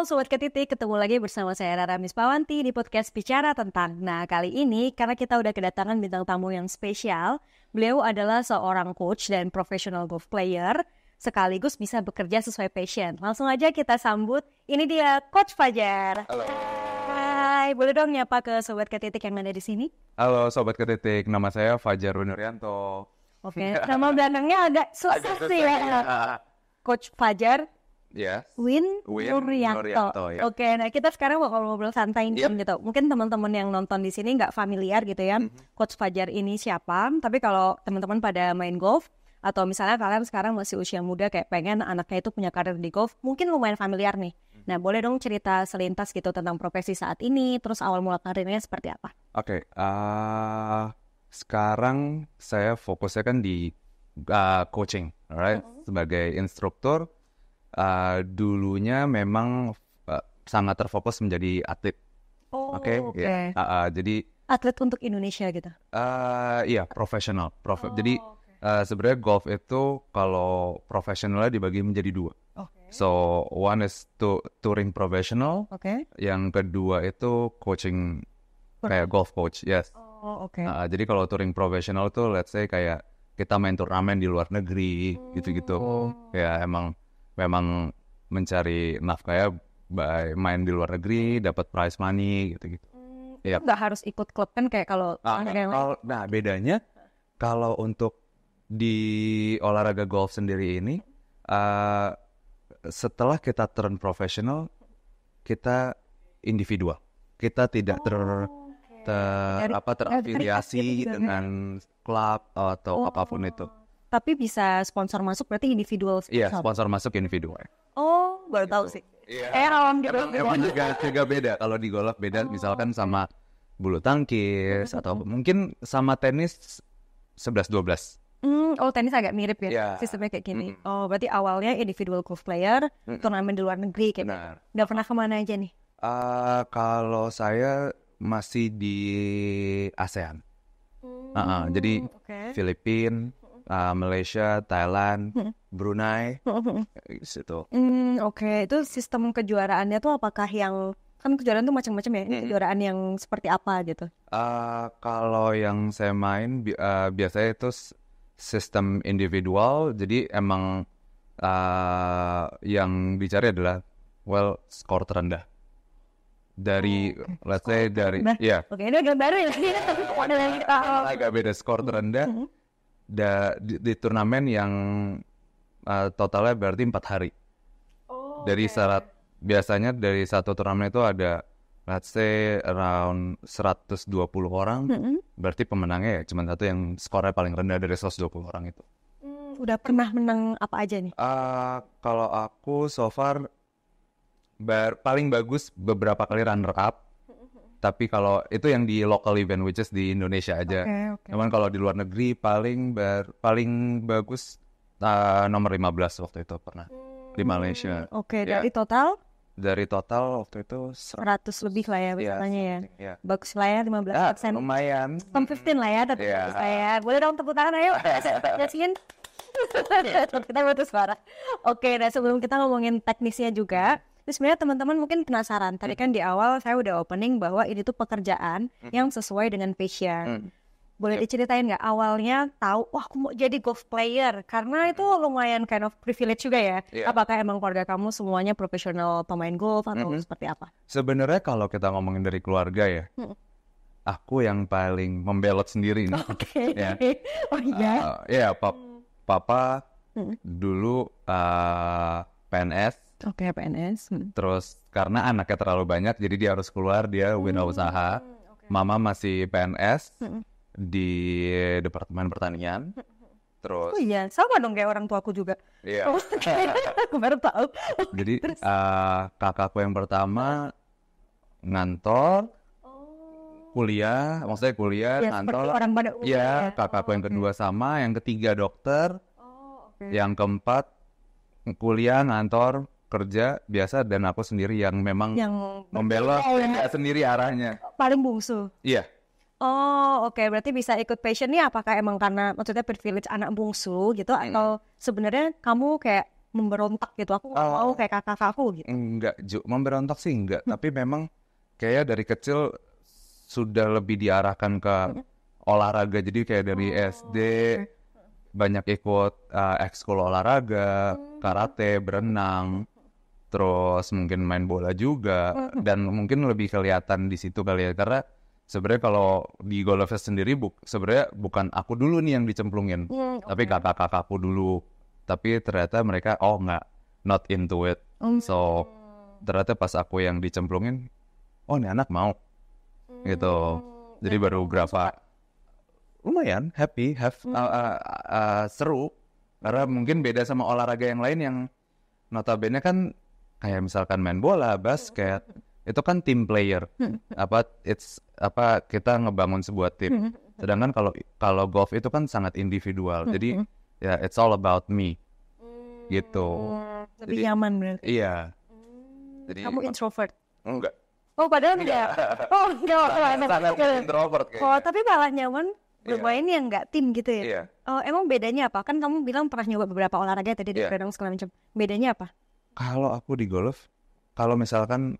Sobat Ketitik, ketemu lagi bersama saya Rara Mispawanti di podcast Bicara Tentang. Nah, kali ini karena kita udah kedatangan bintang tamu yang spesial, beliau adalah seorang coach dan professional golf player, sekaligus bisa bekerja sesuai passion. Langsung aja kita sambut, ini dia Coach Fajar. Halo. Hai, boleh dong nyapa ke Sobat Ketitik yang ada di sini? Halo Sobat Ketitik, nama saya Fajar Winuryanto. Oke, nama belakangnya agak susah sih ya. Coach Fajar Yes. Winuryanto. Ya. Oke, nah kita sekarang bakal ngobrol santai nih gitu. Mungkin teman-teman yang nonton di sini nggak familiar gitu ya, Coach Fajar ini siapa. Tapi kalau teman-teman pada main golf atau misalnya kalian sekarang masih usia muda kayak pengen anaknya itu punya karir di golf, mungkin lumayan familiar nih. Nah, boleh dong cerita selintas gitu tentang profesi saat ini, terus awal mula karirnya seperti apa? Oke, sekarang saya fokusnya kan di coaching, alright? Sebagai instruktur. Dulunya memang sangat terfokus menjadi atlet. Oke. Jadi atlet untuk Indonesia gitu. iya, profesional. Jadi sebenarnya golf itu kalau profesionalnya dibagi menjadi dua. So one is touring professional. Yang kedua itu coaching kayak golf coach. Yes. Jadi kalau touring profesional tuh let's say kayak kita main turnamen di luar negeri gitu-gitu. Ya memang mencari nafkah ya main di luar negeri, dapat prize money gitu-gitu. Nggak harus ikut klub kan kayak kalau nah bedanya kalau untuk di olahraga golf sendiri ini setelah kita turn profesional kita individual. Kita tidak terafiliasi dengan klub atau apapun itu. Tapi bisa sponsor masuk berarti individual. Iya, sponsor masuk individual. Oh, baru tahu sih. Awam gitu. Emang juga beda. Kalau di golf beda, misalkan sama bulu tangkis atau mungkin sama tenis 11-12. Tenis agak mirip ya, sistemnya kayak gini. Berarti awalnya individual golf player, turnamen di luar negeri kayak gitu. Udah pernah kemana aja nih? Kalau saya masih di ASEAN. Jadi Filipina, Malaysia, Thailand, Brunei, situ. Itu sistem kejuaraannya tuh apakah yang kan kejuaraan tuh macam-macam ya? Ini kejuaraan yang seperti apa gitu? Kalau yang saya main biasanya itu sistem individual, jadi emang yang dicari adalah skor terendah. Dari let's say dari ini agak baru ya. Agak beda skor terendah. Di turnamen yang totalnya berarti 4 hari. Biasanya dari satu turnamen itu ada let's say around 120 orang. Berarti pemenangnya ya cuma satu yang skornya paling rendah dari 120 orang itu. Udah pernah menang apa aja nih? Kalau aku so far paling bagus beberapa kali runner up. Tapi kalau itu yang di local event, which is di Indonesia aja. Cuman kalau di luar negeri paling bagus nomor 15 waktu itu pernah di Malaysia. Dari total? Dari total waktu itu 100 lebih lah ya biasanya ya. Bagus lah ya 15%. Lumayan. 15 lah ya, tapi saya. Boleh dong tepuk tangan ayo. Yasin. Kita butuh suara. Nah sebelum kita ngomongin teknisnya juga, terus sebenarnya teman-teman mungkin penasaran. Tadi kan di awal saya udah opening bahwa ini tuh pekerjaan yang sesuai dengan passion. Boleh diceritain nggak awalnya tahu, wah aku mau jadi golf player? Karena itu lumayan kind of privilege juga ya. Apakah emang keluarga kamu semuanya profesional pemain golf atau seperti apa? Sebenarnya kalau kita ngomongin dari keluarga ya, aku yang paling membelot sendiri nih. Papa dulu PNS. PNS. Terus karena anaknya terlalu banyak, jadi dia harus keluar, dia wirausaha. Mama masih PNS di Departemen Pertanian. Terus sama dong kayak orang tuaku juga. Aku baru tahu. Jadi kakakku yang pertama ngantor, kuliah, ngantor. Orang pada kakakku yang kedua sama, yang ketiga dokter, yang keempat kuliah, ngantor, kerja biasa, dan aku sendiri yang memang membelot sendiri arahnya. Paling bungsu. Iya. Berarti bisa ikut passionnya apakah emang karena maksudnya privilege anak bungsu gitu atau sebenarnya kamu kayak memberontak gitu, aku nggak mau kayak kakak-kakakku gitu? Enggak, memberontak sih enggak, tapi memang kayak dari kecil sudah lebih diarahkan ke olahraga, jadi kayak dari SD banyak ikut ekskul olahraga, karate, berenang, terus mungkin main bola juga, dan mungkin lebih kelihatan di situ kali ya, karena sebenarnya kalau di golf sendiri sebenarnya bukan aku dulu nih yang dicemplungin, tapi kakak-kakakku dulu, tapi ternyata mereka not into it, so ternyata pas aku yang dicemplungin, oh ini anak mau, gitu, jadi baru berapa lumayan happy, seru, karena mungkin beda sama olahraga yang lain yang notabene kan kayak misalkan main bola, basket, itu kan team player, kita ngebangun sebuah tim. Sedangkan kalau golf itu kan sangat individual, jadi ya it's all about me, gitu. Lebih nyaman berarti. Iya. Jadi, kamu introvert? Enggak. Oh padahal enggak. Oh enggak. Sangat introvert kayaknya. Oh tapi malah nyaman bermain yang enggak tim gitu ya? Iya. Oh emang bedanya apa? Kan kamu bilang pernah nyoba beberapa olahraga tadi di berenang segala macam. Bedanya apa? Kalau aku di golf, kalau misalkan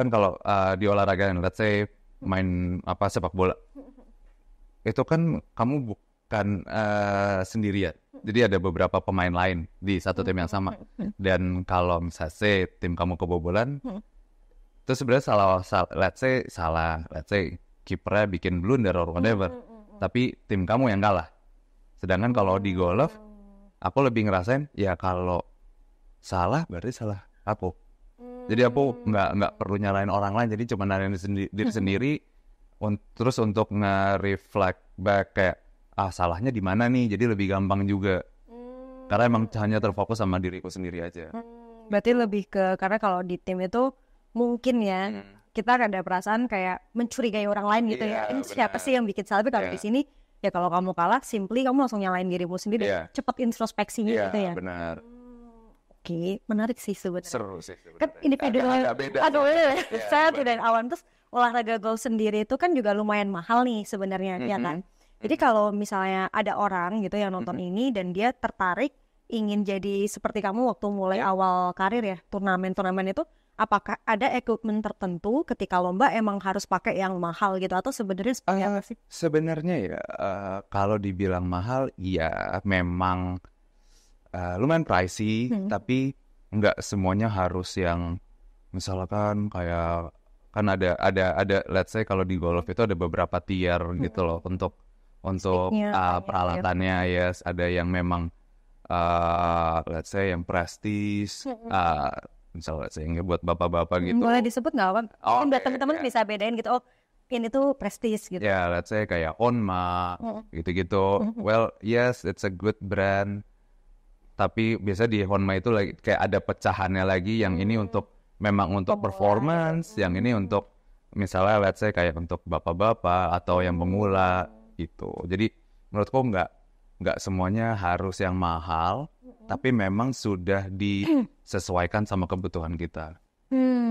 kalau di olahraga yang let's say main sepak bola, itu kan kamu bukan sendirian. Jadi ada beberapa pemain lain di satu tim yang sama. Dan kalau misalnya tim kamu kebobolan, itu sebenarnya let's say kipernya bikin blunder or whatever, tapi tim kamu yang kalah. Sedangkan kalau di golf, aku lebih ngerasain ya kalau salah berarti salah aku. Jadi aku nggak perlu nyalain orang lain, jadi cuma nyalain diri sendiri. Terus untuk nge-reflect back kayak salahnya di mana nih, jadi lebih gampang juga. Karena emang hanya terfokus sama diriku sendiri aja. Berarti lebih ke, karena kalau di tim itu mungkin ya kita ada perasaan kayak mencurigai orang lain gitu ya. Ini siapa sih yang bikin salah? Tapi kalau di sini ya kalau kamu kalah, simply kamu langsung nyalain dirimu sendiri, cepet introspeksinya gitu ya. Benar. Oke, menarik sih sebenarnya. Seru sih sebenarnya. Kan individual. Saya tidak awan. Terus olahraga golf sendiri itu kan juga lumayan mahal nih sebenarnya, ya kan? Jadi kalau misalnya ada orang gitu yang nonton ini dan dia tertarik ingin jadi seperti kamu waktu mulai awal karir ya, turnamen itu, apakah ada equipment tertentu ketika lomba emang harus pakai yang mahal gitu, atau sebenarnya seperti apa sih? Sebenarnya ya kalau dibilang mahal ya memang lumayan pricey, tapi nggak semuanya harus yang misalkan kayak kan ada let's say kalau di golf itu ada beberapa tier gitu loh untuk peralatannya, ada yang memang let's say yang prestige, misalnya let's say yang buat bapak-bapak gitu. Boleh disebut nggak apa? Biar teman-teman bisa bedain gitu. Oh, ini tuh prestige gitu. Ya, let's say kayak Honma gitu-gitu. Well, yes, it's a good brand. Tapi biasa di Honma itu lagi kayak ada pecahannya lagi, yang ini memang untuk performance, yang ini untuk misalnya let's say kayak untuk bapak-bapak atau yang pemula gitu. Jadi menurutku nggak semuanya harus yang mahal, tapi memang sudah disesuaikan sama kebutuhan kita.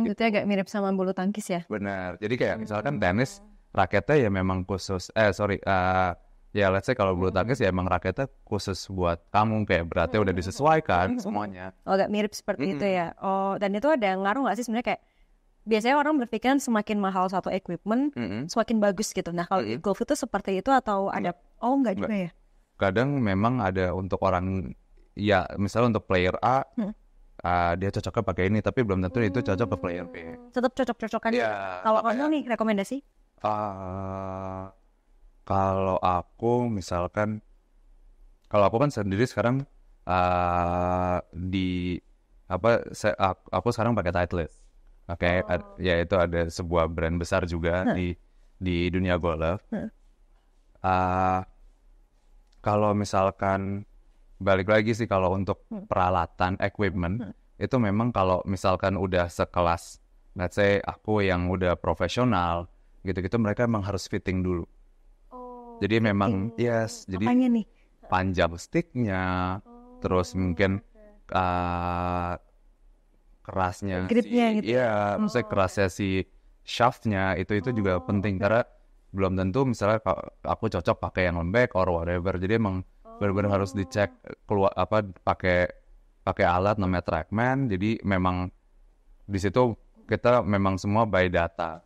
Itu agak mirip sama bulu tangkis ya? Benar. Jadi kayak misalkan tenis, raketnya ya memang khusus. Ya let's say kalau bulu tangkis ya emang raketnya khusus buat kamu, kayak beratnya udah disesuaikan semuanya. Oh, agak mirip seperti itu ya. Oh, dan itu ada ngaruh nggak sih sebenarnya, kayak biasanya orang berpikir semakin mahal satu equipment semakin bagus gitu. Nah kalau di golf itu seperti itu atau ada? Oh enggak juga ya? Kadang memang ada untuk orang ya misalnya untuk player A dia cocoknya pakai ini, tapi belum tentu itu cocok ke player B. Tetap cocok-cocokan. Kalau kamu nih rekomendasi? Kalau aku misalkan, kalau aku kan sendiri sekarang aku sekarang pakai Titleist. Ya itu ada sebuah brand besar juga di dunia golf. Kalau misalkan balik lagi sih, kalau untuk peralatan equipment itu memang kalau misalkan udah sekelas, let's say aku yang udah profesional gitu-gitu, mereka emang harus fitting dulu. Jadi memang jadi panjang sticknya, terus mungkin kerasnya gripnya gitu. Iya, maksudnya kerasnya si shaftnya itu juga penting, karena belum tentu misalnya aku cocok pakai yang lembek or whatever. Jadi emang benar-benar harus dicek keluar pakai alat namanya TrackMan. Jadi memang di situ kita memang semua by data.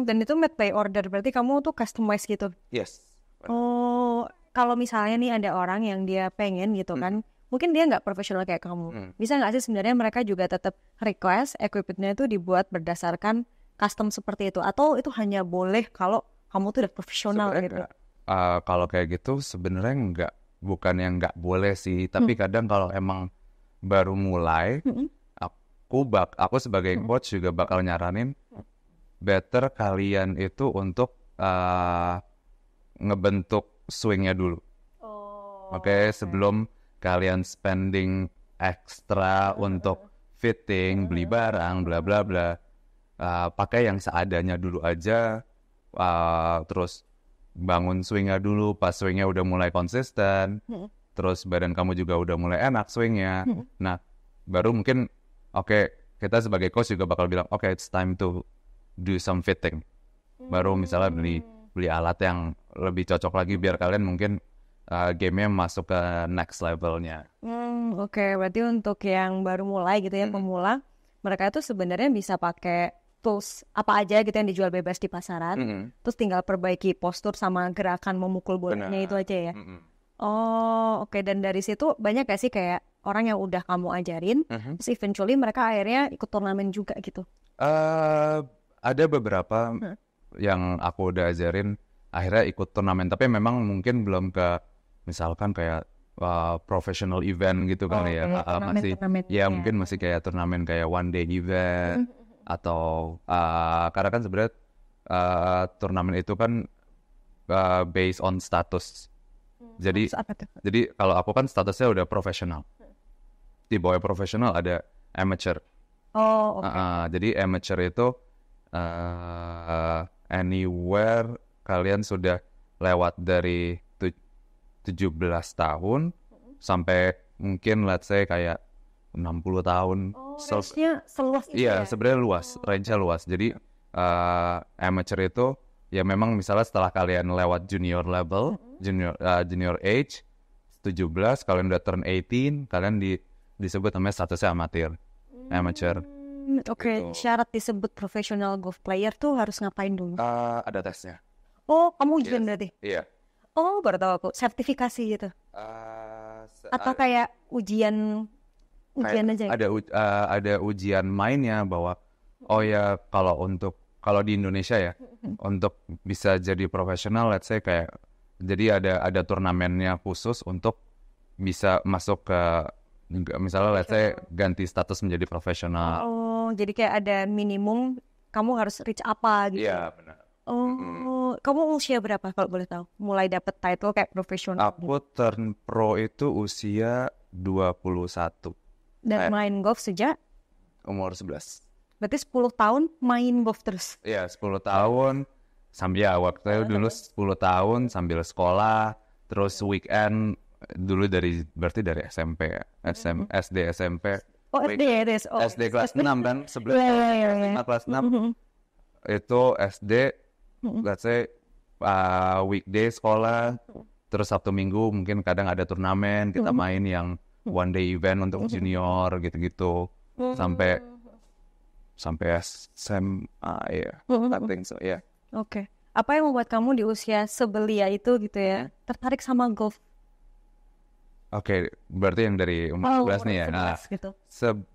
Dan itu made by order, berarti kamu tuh customize gitu? Yes. Oh, kalau misalnya nih ada orang yang dia pengen gitu kan, mungkin dia nggak profesional kayak kamu. Bisa nggak sih sebenarnya mereka juga tetap request equipment-nya itu dibuat berdasarkan custom seperti itu? Atau itu hanya boleh kalau kamu tuh udah profesional gitu? Kalau kayak gitu sebenarnya bukan yang nggak boleh sih, tapi kadang kalau emang baru mulai, aku sebagai coach juga bakal nyaranin better kalian itu untuk ngebentuk swingnya dulu. Oke, sebelum kalian spending ekstra untuk fitting, beli barang, bla bla bla, pakai yang seadanya dulu aja, terus bangun swingnya dulu. Pas swingnya udah mulai konsisten, terus badan kamu juga udah mulai enak swingnya, nah baru mungkin kita sebagai coach juga bakal bilang it's time to do some fitting. Baru misalnya beli alat yang lebih cocok lagi biar kalian mungkin game-nya masuk ke next levelnya. Berarti untuk yang baru mulai gitu ya, pemula, mereka itu sebenarnya bisa pakai tools apa aja gitu yang dijual bebas di pasaran, terus tinggal perbaiki postur sama gerakan memukul bolanya itu aja ya. Dan dari situ banyak gak sih kayak orang yang udah kamu ajarin, terus eventually mereka akhirnya ikut turnamen juga gitu? Ada beberapa yang aku udah ajarin akhirnya ikut turnamen, tapi memang mungkin belum ke misalkan kayak professional event gitu kan mungkin masih kayak turnamen kayak one day event. Atau karena kan sebenarnya turnamen itu kan based on status. Jadi kalau aku kan statusnya udah profesional. Di bawah profesional ada amateur. Jadi amateur itu anywhere kalian sudah lewat dari 17 tahun sampai mungkin let's say kayak 60 tahun. Range-nya seluas itu ya? Iya, sebenarnya luas, range-nya luas. Jadi amateur itu ya memang misalnya setelah kalian lewat junior level, junior age 17, kalian udah turn 18, kalian disebut namanya statusnya amateur. Gitu. Syarat disebut professional golf player tuh harus ngapain dulu? Ada tesnya. Kamu ujian berarti? Iya. Baru tahu aku, sertifikasi gitu. Atau kayak ujian aja. Ada ujian mainnya bahwa kalau di Indonesia ya, untuk bisa jadi profesional, let's say kayak jadi ada turnamennya khusus untuk bisa masuk ke misalnya let's say ganti status menjadi profesional. Jadi kayak ada minimum kamu harus reach apa gitu. Iya, benar. Kamu usia berapa kalau boleh tahu? Mulai dapet title kayak profesional. Aku turn pro itu usia 21. Dan main golf sejak? Umur 11. Berarti 10 tahun main golf terus? Iya, 10 tahun. Waktu dulu 10 tahun sambil sekolah. Terus weekend dulu berarti dari SMP ya? SD, SMP. SD ya? SD kelas 6 kan? 11 kelas 6. Itu SD, let's say weekday sekolah. Terus Sabtu Minggu mungkin kadang ada turnamen. Kita main yang one day event untuk junior gitu-gitu sampai SMA ya, I think so ya. Apa yang membuat kamu di usia sebelia itu gitu ya tertarik sama golf? Berarti yang dari umur 11 nih ya. Gitu.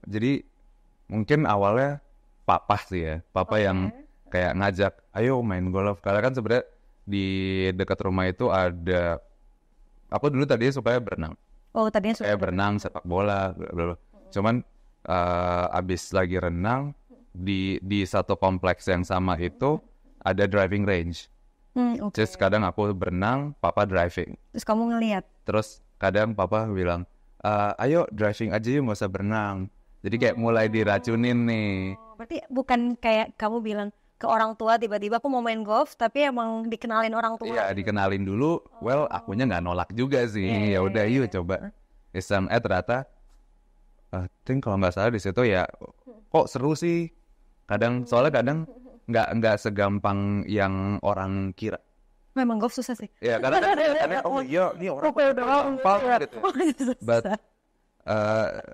Jadi mungkin awalnya papa sih ya, yang kayak ngajak, ayo main golf. Karena kan sebenarnya di dekat rumah itu ada, aku dulu tadinya suka berenang. Tadinya suka berenang, sepak bola, blablabla. Cuman abis lagi renang di satu kompleks yang sama itu ada driving range. Terus kadang aku berenang, papa driving. Terus kamu ngeliat? Terus kadang papa bilang, ayo driving aja yuk, nggak usah berenang. Jadi kayak mulai diracunin nih. Berarti bukan kayak kamu bilang ke orang tua tiba-tiba aku mau main golf, tapi emang dikenalin orang tua. Iya, dikenalin dulu. Akunya nggak nolak juga sih. Ya udah yuk coba. SMA ternyata, think kalau nggak salah di situ ya, kok seru sih. Soalnya kadang nggak segampang yang orang kira. Memang golf susah sih. Ya karena oh iya ini orang gampang gitu. But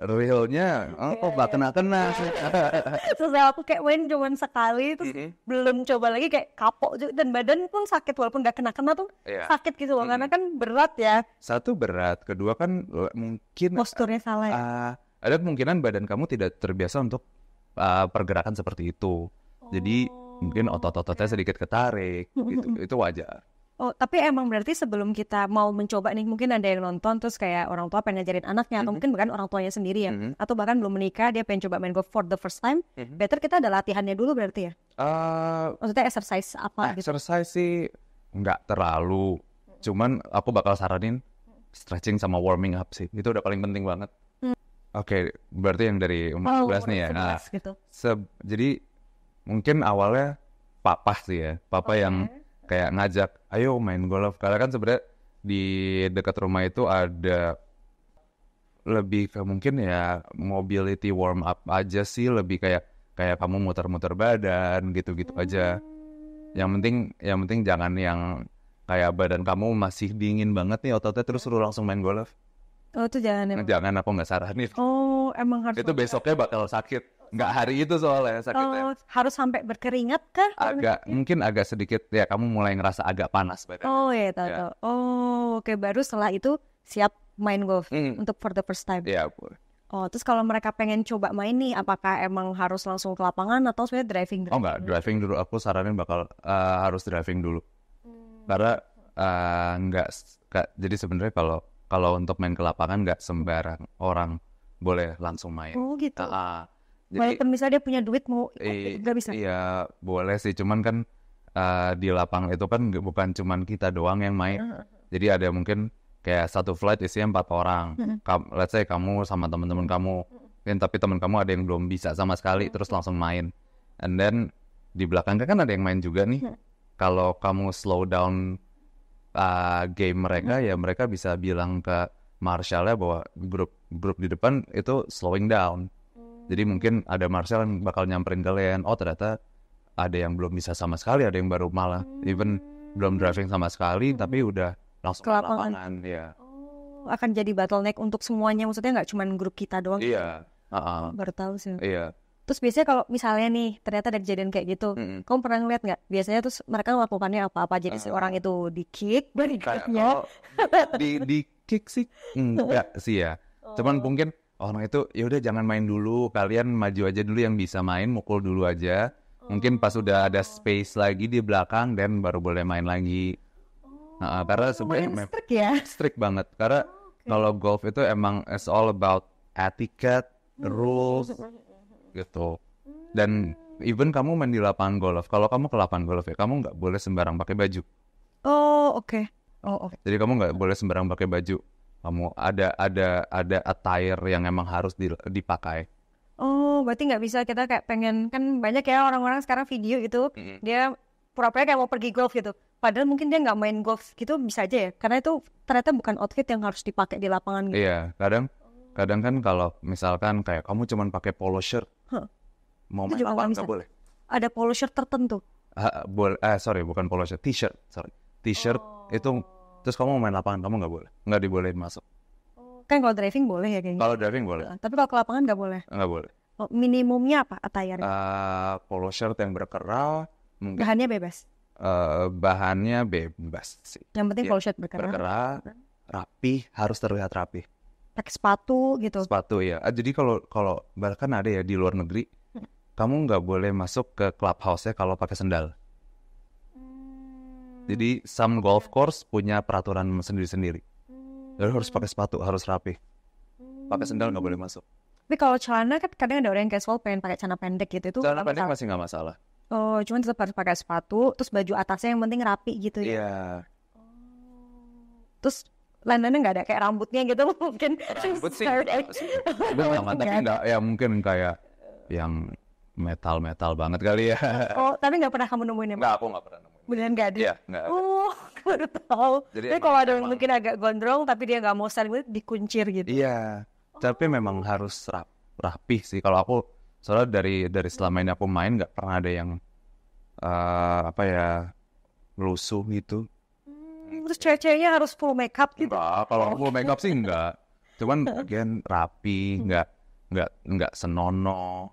realnya nggak kena. Terus aku kayak main cuma sekali, terus belum coba lagi kayak kapok juga, dan badan pun sakit walaupun nggak kena tuh sakit gitu loh, karena kan berat ya. Satu berat, kedua kan mungkin posturnya salah ya. Ada kemungkinan badan kamu tidak terbiasa untuk pergerakan seperti itu. Jadi mungkin otot-ototnya sedikit ketarik gitu. Itu wajar. Oh, tapi emang berarti sebelum kita mau mencoba nih, mungkin ada yang nonton terus kayak orang tua pengen ngajarin anaknya, atau mungkin bahkan orang tuanya sendiri ya, atau bahkan belum menikah dia pengen coba main golf for the first time, better kita ada latihannya dulu berarti ya? Maksudnya exercise apa gitu? Exercise sih nggak terlalu, cuman aku bakal saranin stretching sama warming up sih, itu udah paling penting banget. Oke, berarti yang dari umur 11 nih ya. Nah, gitu. Jadi mungkin awalnya papa sih ya, papa yang kayak ngajak, ayo main golf. Karena kan sebenarnya di dekat rumah itu ada lebih ke mungkin ya mobility warm up aja sih, lebih kayak kamu muter-muter badan gitu-gitu aja. Yang penting jangan yang kayak badan kamu masih dingin banget nih ototnya terus suruh langsung main golf. Oh, itu jangan. Jangan, aku nggak saranin. Oh, emang harus. Itu besoknya bakal sakit. Nggak hari itu soalnya sakitnya. Harus sampai berkeringat kah? Mungkin agak sedikit ya, kamu mulai ngerasa agak panas badan. Oh iya, tahu. Oh, oke, baru setelah itu siap main golf untuk for the first time. Iya, boleh. Oh, terus kalau mereka pengen coba main nih, apakah emang harus langsung ke lapangan atau sebenarnya driving? Oh enggak, driving dulu. Aku saranin bakal harus driving dulu. Karena jadi sebenarnya kalau untuk main ke lapangan nggak sembarang orang boleh langsung main. Oh gitu. Jadi, walaupun misalnya dia punya duit mau nggak bisa? Iya boleh sih, cuman kan di lapangan itu kan bukan cuman kita doang yang main. Jadi ada mungkin kayak satu flight isinya 4 orang. Let's say kamu sama teman-teman kamu, tapi teman kamu ada yang belum bisa sama sekali, terus langsung main. And then di belakangnya kan ada yang main juga nih. Kalau kamu slow down game mereka, ya mereka bisa bilang ke Marshall-nya bahwa grup di depan itu slowing down. Jadi mungkin ada Marshall yang bakal nyamperin kalian, oh ternyata ada yang belum bisa sama sekali, ada yang baru malah even belum driving sama sekali, tapi udah langsung ke lapangan. Ya. Akan jadi bottleneck untuk semuanya, maksudnya nggak cuma grup kita doang. Iya. Baru tahu sih. Iya. Terus biasanya kalau misalnya nih ternyata ada kejadian kayak gitu, kamu pernah ngeliat nggak? Biasanya terus mereka melakukannya apa? Jadi seorang itu di kick, berikutnya di kick sih enggak sih ya. Cuman mungkin orang itu ya udah jangan main dulu, kalian maju aja dulu yang bisa main, mukul dulu aja. Mungkin pas udah ada space lagi di belakang dan baru boleh main lagi. Karena sebenarnya strict banget. Karena kalau golf itu emang it's all about etiquette, rules gitu. Dan even kamu main di lapangan golf, kalau kamu ke lapangan golf ya, kamu nggak boleh sembarang pakai baju. Oh oke. Jadi kamu nggak boleh sembarang pakai baju. Kamu ada attire yang emang harus dipakai. Oh, berarti nggak bisa kita kayak pengen, kan banyak ya orang-orang sekarang video gitu, dia pura-pura kayak mau pergi golf gitu. Padahal mungkin dia nggak main golf gitu, bisa aja ya. Karena itu ternyata bukan outfit yang harus dipakai di lapangan gitu. Iya, kadang kan kalau misalkan kayak kamu cuma pakai polo shirt, mau main lapangan nggak boleh. Ada polo shirt tertentu? Bukan polo shirt, t-shirt. T-shirt itu. Terus kamu main lapangan, kamu nggak dibolehin masuk. Kan kalau driving boleh ya kayaknya. Kalau driving boleh. Tapi kalau ke lapangan nggak boleh. Nggak boleh. Minimumnya apa attire? Polo shirt yang berkerah. Bahannya bebas. Bahannya bebas sih. Yang penting polo shirt berkerah, rapi, harus terlihat rapi. Pakai sepatu gitu. Sepatu ya. Jadi kalau bahkan ada ya di luar negeri, kamu nggak boleh masuk ke clubhouse-nya kalau pakai sendal. Jadi some golf course punya peraturan sendiri-sendiri. Jadi harus pakai sepatu, harus rapi. Pakai sendal nggak boleh masuk. Tapi kalau celana kan kadang ada orang yang casual pengen pakai celana pendek gitu, itu celana pendek masih nggak masalah. Oh, cuman tetap harus pakai sepatu, terus baju atasnya yang penting rapi gitu ya. Iya. Terus landannya nggak ada kayak rambutnya gitu mungkin. Rambut sih. Tapi nggak ya, mungkin kayak yang metal banget kali ya. Oh, tapi nggak pernah kamu nemuin ya? Nggak, aku nggak pernah nemuin. Beneran nggak ada? Iya, nggak ada. Oh, baru tahu. Jadi kalau ada yang mungkin agak gondrong tapi dia nggak mau saling dikuncir gitu. Iya, tapi memang harus rapih sih. Kalau aku soalnya dari selama ini aku main nggak pernah ada yang lusuh gitu. terus cewek-ceweknya harus full makeup gitu. Enggak, kalau full makeup sih enggak. Cuman bagian rapi, enggak senonoh.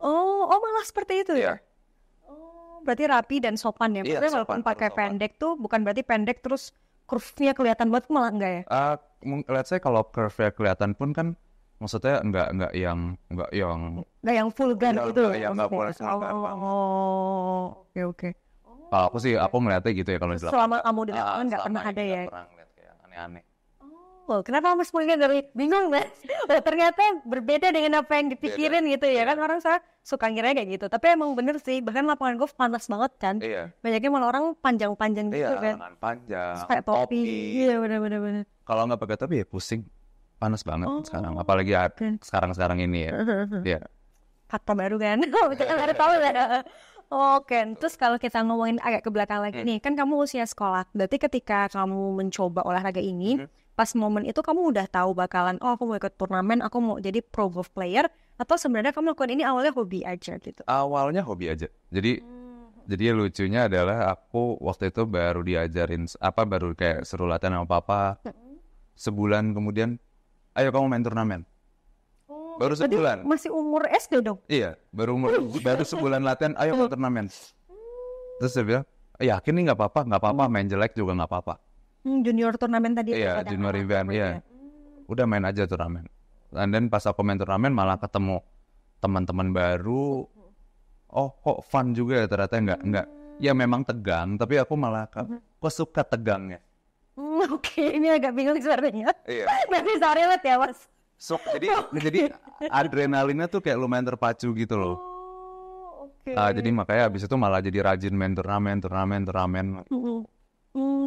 Oh, malah seperti itu ya? Oh, berarti rapi dan sopan ya? Maksudnya walaupun pakai pendek tuh, bukan berarti pendek terus curve-nya kelihatan banget, malah enggak ya? Let's say kalau curve-nya kelihatan pun kan, maksudnya enggak yang vulgar gitu. Enggak boleh vulgar. Oke. Kalau aku ngeliatnya gitu ya kalau di lapangan. Selama kamu di lapangan nggak pernah ada ya? Nggak pernah ngeliat kayak aneh-aneh. Oh, kenapa Mas Mulya dari bingung Mas? Ternyata berbeda dengan apa yang dipikirin gitu ya kan, orang suka ngira kayak gitu. Tapi emang bener sih, bahkan lapangan golf panas banget kan. Iya. Banyaknya malah orang panjang-panjang gitu kan. Lengan panjang. Pakai topi. Iya bener. Kalau nggak pakai topi ya pusing. Panas banget sekarang. Apalagi sekarang ini ya. Iya. Fakta baru kan. Kita nggak tahu lah. Oke, terus kalau kita ngomongin agak ke belakang lagi nih, kan kamu usia sekolah. Berarti ketika kamu mencoba olahraga ini, pas momen itu kamu udah tahu bakalan, aku mau ikut turnamen, aku mau jadi pro golf player, atau sebenarnya kamu lakukan ini awalnya hobi aja gitu? Awalnya hobi aja. Jadi lucunya adalah aku waktu itu baru diajarin baru kayak seru latihan sama papa. Sebulan kemudian, ayo kamu main turnamen. Baru sebulan. Masih umur SD dong? Iya, baru sebulan latihan, ayo main turnamen. Terus dia bilang, yakin nih nggak apa-apa, main jelek juga nggak apa-apa. Junior turnamen tadi? Iya, junior event, iya. Udah main aja turnamen. Dan then pas aku main turnamen malah ketemu teman-teman baru. Oh, kok fun juga ya ternyata nggak. Ya memang tegang, tapi aku malah kok suka tegangnya. Oke, ini agak bingung sebenarnya. Iya. Berarti sorry banget ya Mas. Jadi adrenalinnya tuh kayak lumayan terpacu gitu loh. Oke. Jadi makanya abis itu malah jadi rajin main turnamen.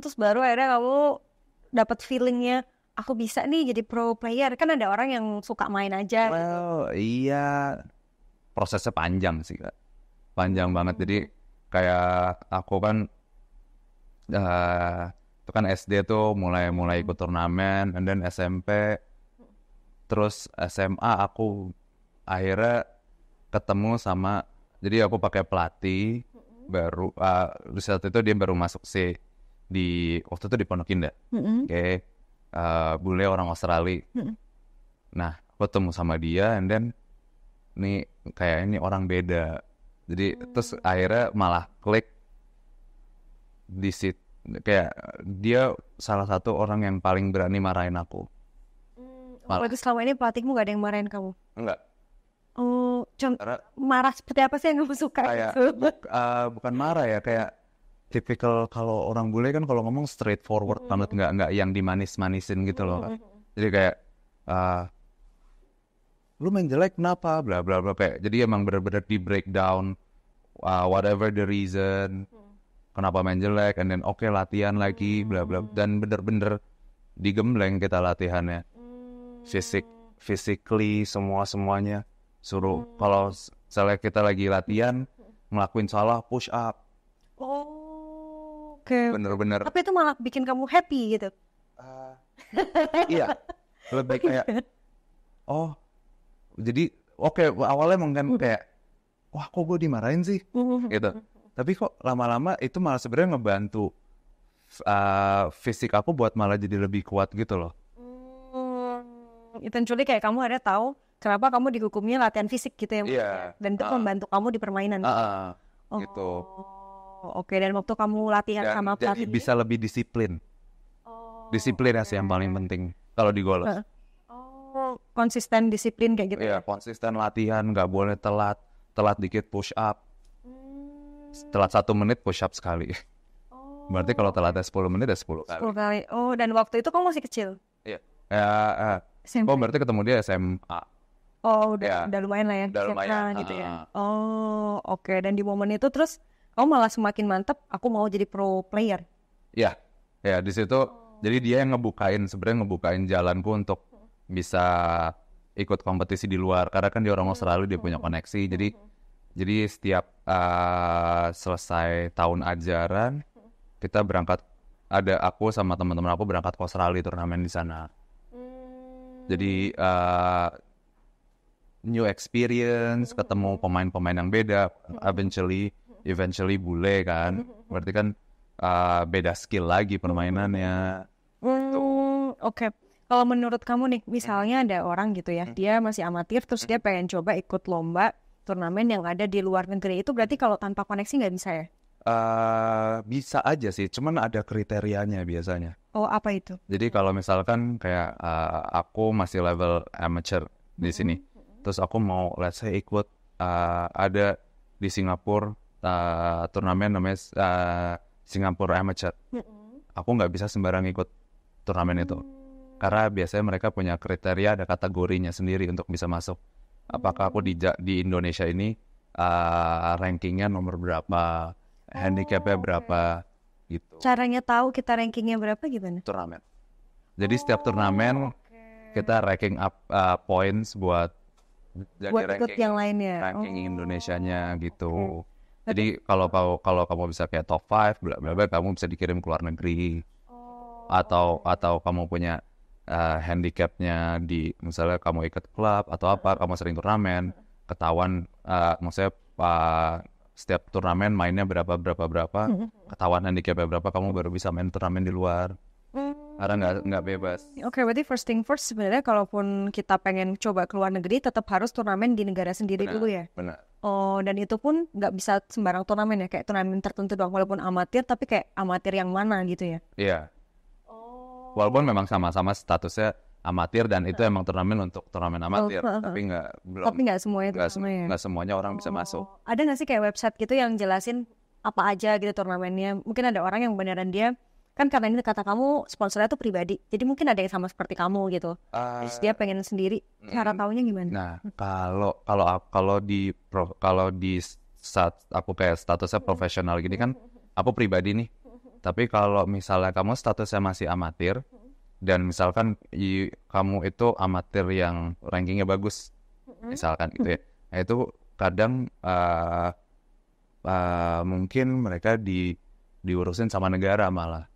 Terus baru akhirnya kamu dapat feelingnya, aku bisa nih jadi pro player. Kan ada orang yang suka main aja. Well, iya. Prosesnya panjang sih Kak. Panjang banget. Jadi kayak aku kan itu kan SD tuh mulai ikut turnamen, and then SMP. Terus SMA aku akhirnya ketemu sama, jadi aku pakai pelatih baru, di saat itu dia baru masuk waktu itu di Pondok Indah. Bule orang Australia. Nah, aku ketemu sama dia, and then nih kayak ini orang beda. Jadi terus akhirnya malah klik di situ, kayak dia salah satu orang yang paling berani marahin aku. Berarti selama ini pelatihmu gak ada yang marahin kamu? Enggak. Oh, marah seperti apa sih yang kamu suka? Kayak bukan marah ya, kayak tipikal kalau orang bule kan kalau ngomong straightforward banget, nggak yang dimanis-manisin gitu loh. Jadi kayak lu main jelek kenapa? Bla bla bla. Jadi emang benar-benar di breakdown whatever the reason kenapa main jelek, and then latihan lagi bla bla, dan bener-bener digembleng kita latihannya. Physically semuanya suruh, kalau misalnya kita lagi latihan ngelakuin salah, push up. Oke. Bener-bener. Tapi itu malah bikin kamu happy gitu? Iya, lebih kayak jadi awalnya mungkin kayak wah kok gue dimarahin sih gitu, tapi kok lama-lama itu malah sebenarnya ngebantu fisik aku buat malah jadi lebih kuat gitu loh. Eventually kayak kamu akhirnya tahu kenapa kamu dihukumnya latihan fisik gitu ya? Iya. Dan itu membantu kamu di permainan. Gitu. Oke, dan waktu kamu latihan sama pelatih jadi bisa lebih disiplin. Disiplin sih yang paling penting kalau di golf. Konsisten disiplin kayak gitu. Iya, konsisten latihan, nggak boleh telat dikit push up. Telat 1 menit push up sekali. Berarti kalau telatnya 10 menit ya 10 kali. 10 kali. Oh, dan waktu itu kamu masih kecil? Iya. Berarti ketemu dia SMA. Oh, udah lumayan lah ya. Udah lumayan gitu ya. Oh, oke. Dan di momen itu terus kamu malah semakin mantep, aku mau jadi pro player. Iya. Ya, di situ jadi dia yang ngebukain jalanku untuk bisa ikut kompetisi di luar, karena kan dia orang Australia, dia punya koneksi. Jadi setiap selesai tahun ajaran kita berangkat, ada aku sama teman-teman aku berangkat ke Australia turnamen di sana. Jadi new experience, ketemu pemain-pemain yang beda, eventually bule kan. Berarti kan beda skill lagi permainannya. Oke. Kalau menurut kamu nih, misalnya ada orang gitu ya, dia masih amatir, terus dia pengen coba ikut lomba turnamen yang ada di luar negeri, itu berarti kalau tanpa koneksi nggak bisa ya? Bisa aja sih, cuman ada kriterianya biasanya. Oh, apa itu? Jadi kalau misalkan kayak aku masih level amateur di sini, terus aku mau let's say ikut ada di Singapura turnamen namanya Singapura Amateur. Aku nggak bisa sembarang ikut turnamen itu. Karena biasanya mereka punya kriteria, ada kategorinya sendiri untuk bisa masuk. Apakah aku di Indonesia ini rankingnya nomor berapa, handicapnya berapa, gitu. Caranya tahu kita rankingnya berapa gimana? Turnamen. Jadi setiap turnamen kita ranking up points buat jadi ikut yang lainnya. Ranking Indonesianya gitu. Jadi kalau kamu bisa kayak top 5, bla bla bla, kamu bisa dikirim ke luar negeri. Atau kamu punya handicapnya di misalnya kamu ikut klub atau apa, kamu sering turnamen, ketahuan maksudnya setiap turnamen mainnya berapa, ketahuan handicapnya berapa, kamu baru bisa main turnamen di luar. Karena nggak bebas. Oke, berarti first thing first sebenarnya kalaupun kita pengen coba ke luar negeri tetap harus turnamen di negara sendiri dulu ya? Benar. Oh, dan itu pun nggak bisa sembarang turnamen ya, kayak turnamen tertentu doang, walaupun amatir, tapi kayak amatir yang mana gitu ya? Iya. Walaupun memang sama-sama statusnya amatir dan itu emang turnamen untuk turnamen amatir, tapi nggak semuanya nggak semuanya orang bisa masuk. Ada nggak sih kayak website gitu yang jelasin apa aja gitu turnamennya? Mungkin ada orang yang beneran dia kan karena ini kata kamu sponsornya tuh pribadi, jadi mungkin ada yang sama seperti kamu gitu. Terus dia pengen sendiri, cara taunya gimana? Nah, kalau di saat aku kayak statusnya profesional gini kan, aku pribadi nih. Tapi kalau misalnya kamu statusnya masih amatir dan misalkan kamu itu amatir yang rankingnya bagus, misalkan gitu ya, nah itu kadang mungkin mereka diurusin sama negara malah.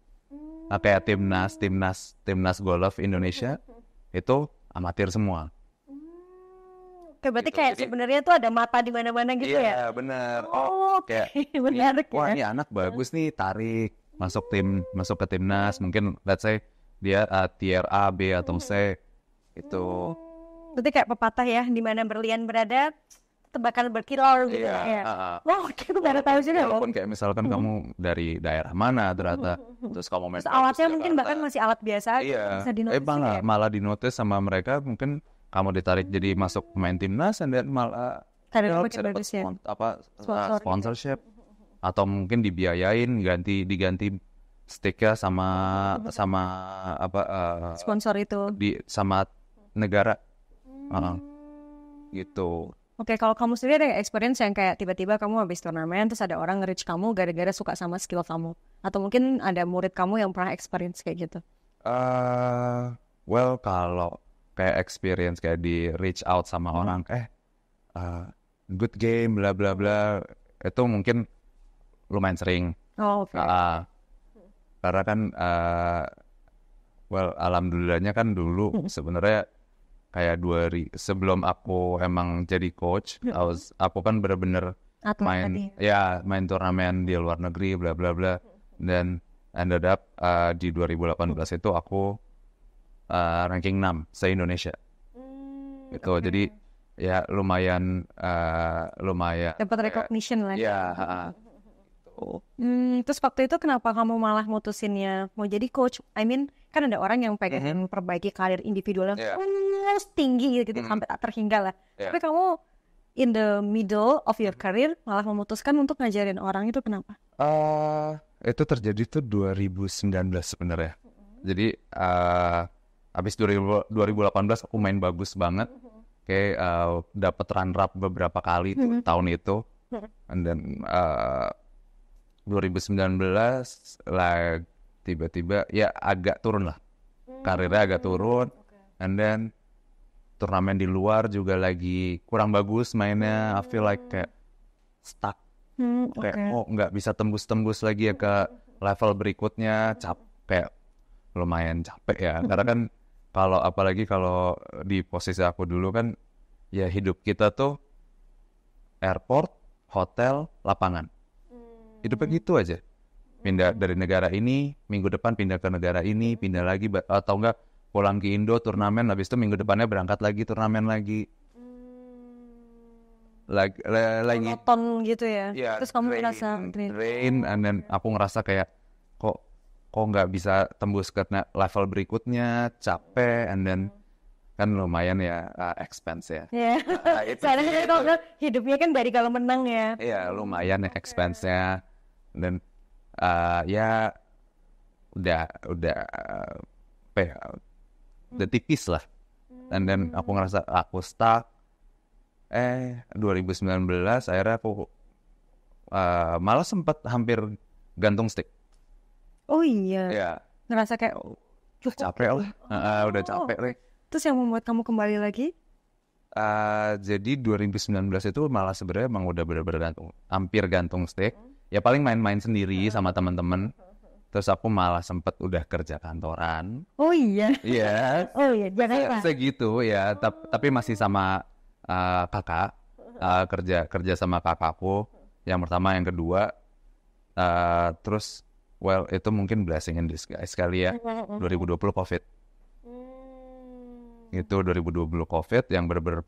Kayak timnas golf Indonesia itu amatir semua. Berarti gitu. Kayak sebenarnya tuh ada mata di mana-mana gitu ya? Iya, benar. Kayak menarik ya. Wah, ini anak bagus nih, tarik masuk ke timnas. Mungkin let's say dia tier A, B atau C itu. Berarti kayak pepatah ya, di mana berlian berada tebakan berkilau gitu ya. Wah, itu baru tahu juga loh. Walaupun kayak misalkan kamu dari daerah mana ternyata, terus kamu main alatnya mungkin bahkan masih alat biasa. Iya. Malah dinotis sama mereka, mungkin kamu ditarik jadi masuk pemain timnas, dan malah bisa dapat sponsorship, atau mungkin dibiayain diganti sticknya sama sponsor itu sama negara, gitu. Oke, kalau kamu sendiri ada experience yang kayak tiba-tiba kamu habis turnamen terus ada orang nge-reach kamu gara-gara suka sama skill kamu, atau mungkin ada murid kamu yang pernah experience kayak gitu? Well, kalau kayak experience kayak di reach out sama orang, good game, bla bla bla, itu mungkin lumayan sering. Karena kan, alhamdulillahnya kan dulu sebenarnya kayak sebelum aku emang jadi coach, aku kan bener-bener main turnamen di luar negeri, bla bla bla, dan ended up di 2018 itu aku ranking 6 se-Indonesia. Itu jadi ya lumayan dapat recognition lah. Iya. Terus waktu itu kenapa kamu malah mutusinnya mau jadi coach? I mean, kan ada orang yang pengen memperbaiki karir individualnya tinggi gitu sampai tak terhingga lah. Tapi kamu in the middle of your career malah memutuskan untuk ngajarin orang, itu kenapa? Itu terjadi tuh 2019 sebenarnya. Jadi habis 2018 aku main bagus banget. Kayak dapat runner-up beberapa kali tuh, tahun itu. And then 2019 lah tiba-tiba ya agak turun lah. Karirnya agak turun. And then turnamen di luar juga lagi kurang bagus mainnya. I feel like kayak stuck. Kayak nggak bisa tembus lagi ya ke level berikutnya. Kayak lumayan capek ya. Karena kan apalagi kalau di posisi aku dulu kan, ya hidup kita tuh airport, hotel, lapangan. Hidupnya gitu aja. pindah dari negara ini, minggu depan pindah ke negara ini, pindah lagi, atau enggak pulang ke Indo turnamen, habis itu minggu depannya berangkat lagi turnamen lagi. Lagi monoton gitu ya. Terus kamu ngerasa drain, and then aku ngerasa kayak kok nggak bisa tembus ke level berikutnya, capek, and then kan lumayan ya expense ya. Soalnya kalau hidupnya kan dari kalau menang ya. Iya, lumayan ya expense-nya, dan ya udah tipis lah. And then aku ngerasa aku stuck. 2019 akhirnya aku malah sempat hampir gantung stick. Oh iya. Ya. Ngerasa kayak capek lah. Udah capek lah. Terus yang membuat kamu kembali lagi? Jadi 2019 itu malah sebenarnya emang udah bener-bener hampir gantung stick. Ya paling main-main sendiri sama teman-teman. Terus aku malah sempet udah kerja kantoran. Oh iya. Iya. Oh iya, jangan segitu ya. Tapi masih sama kakak, kerja sama kakakku. Yang pertama, yang kedua, terus itu mungkin blessing in disguise kali ya. 2020 COVID. Itu 2020 COVID yang bener-bener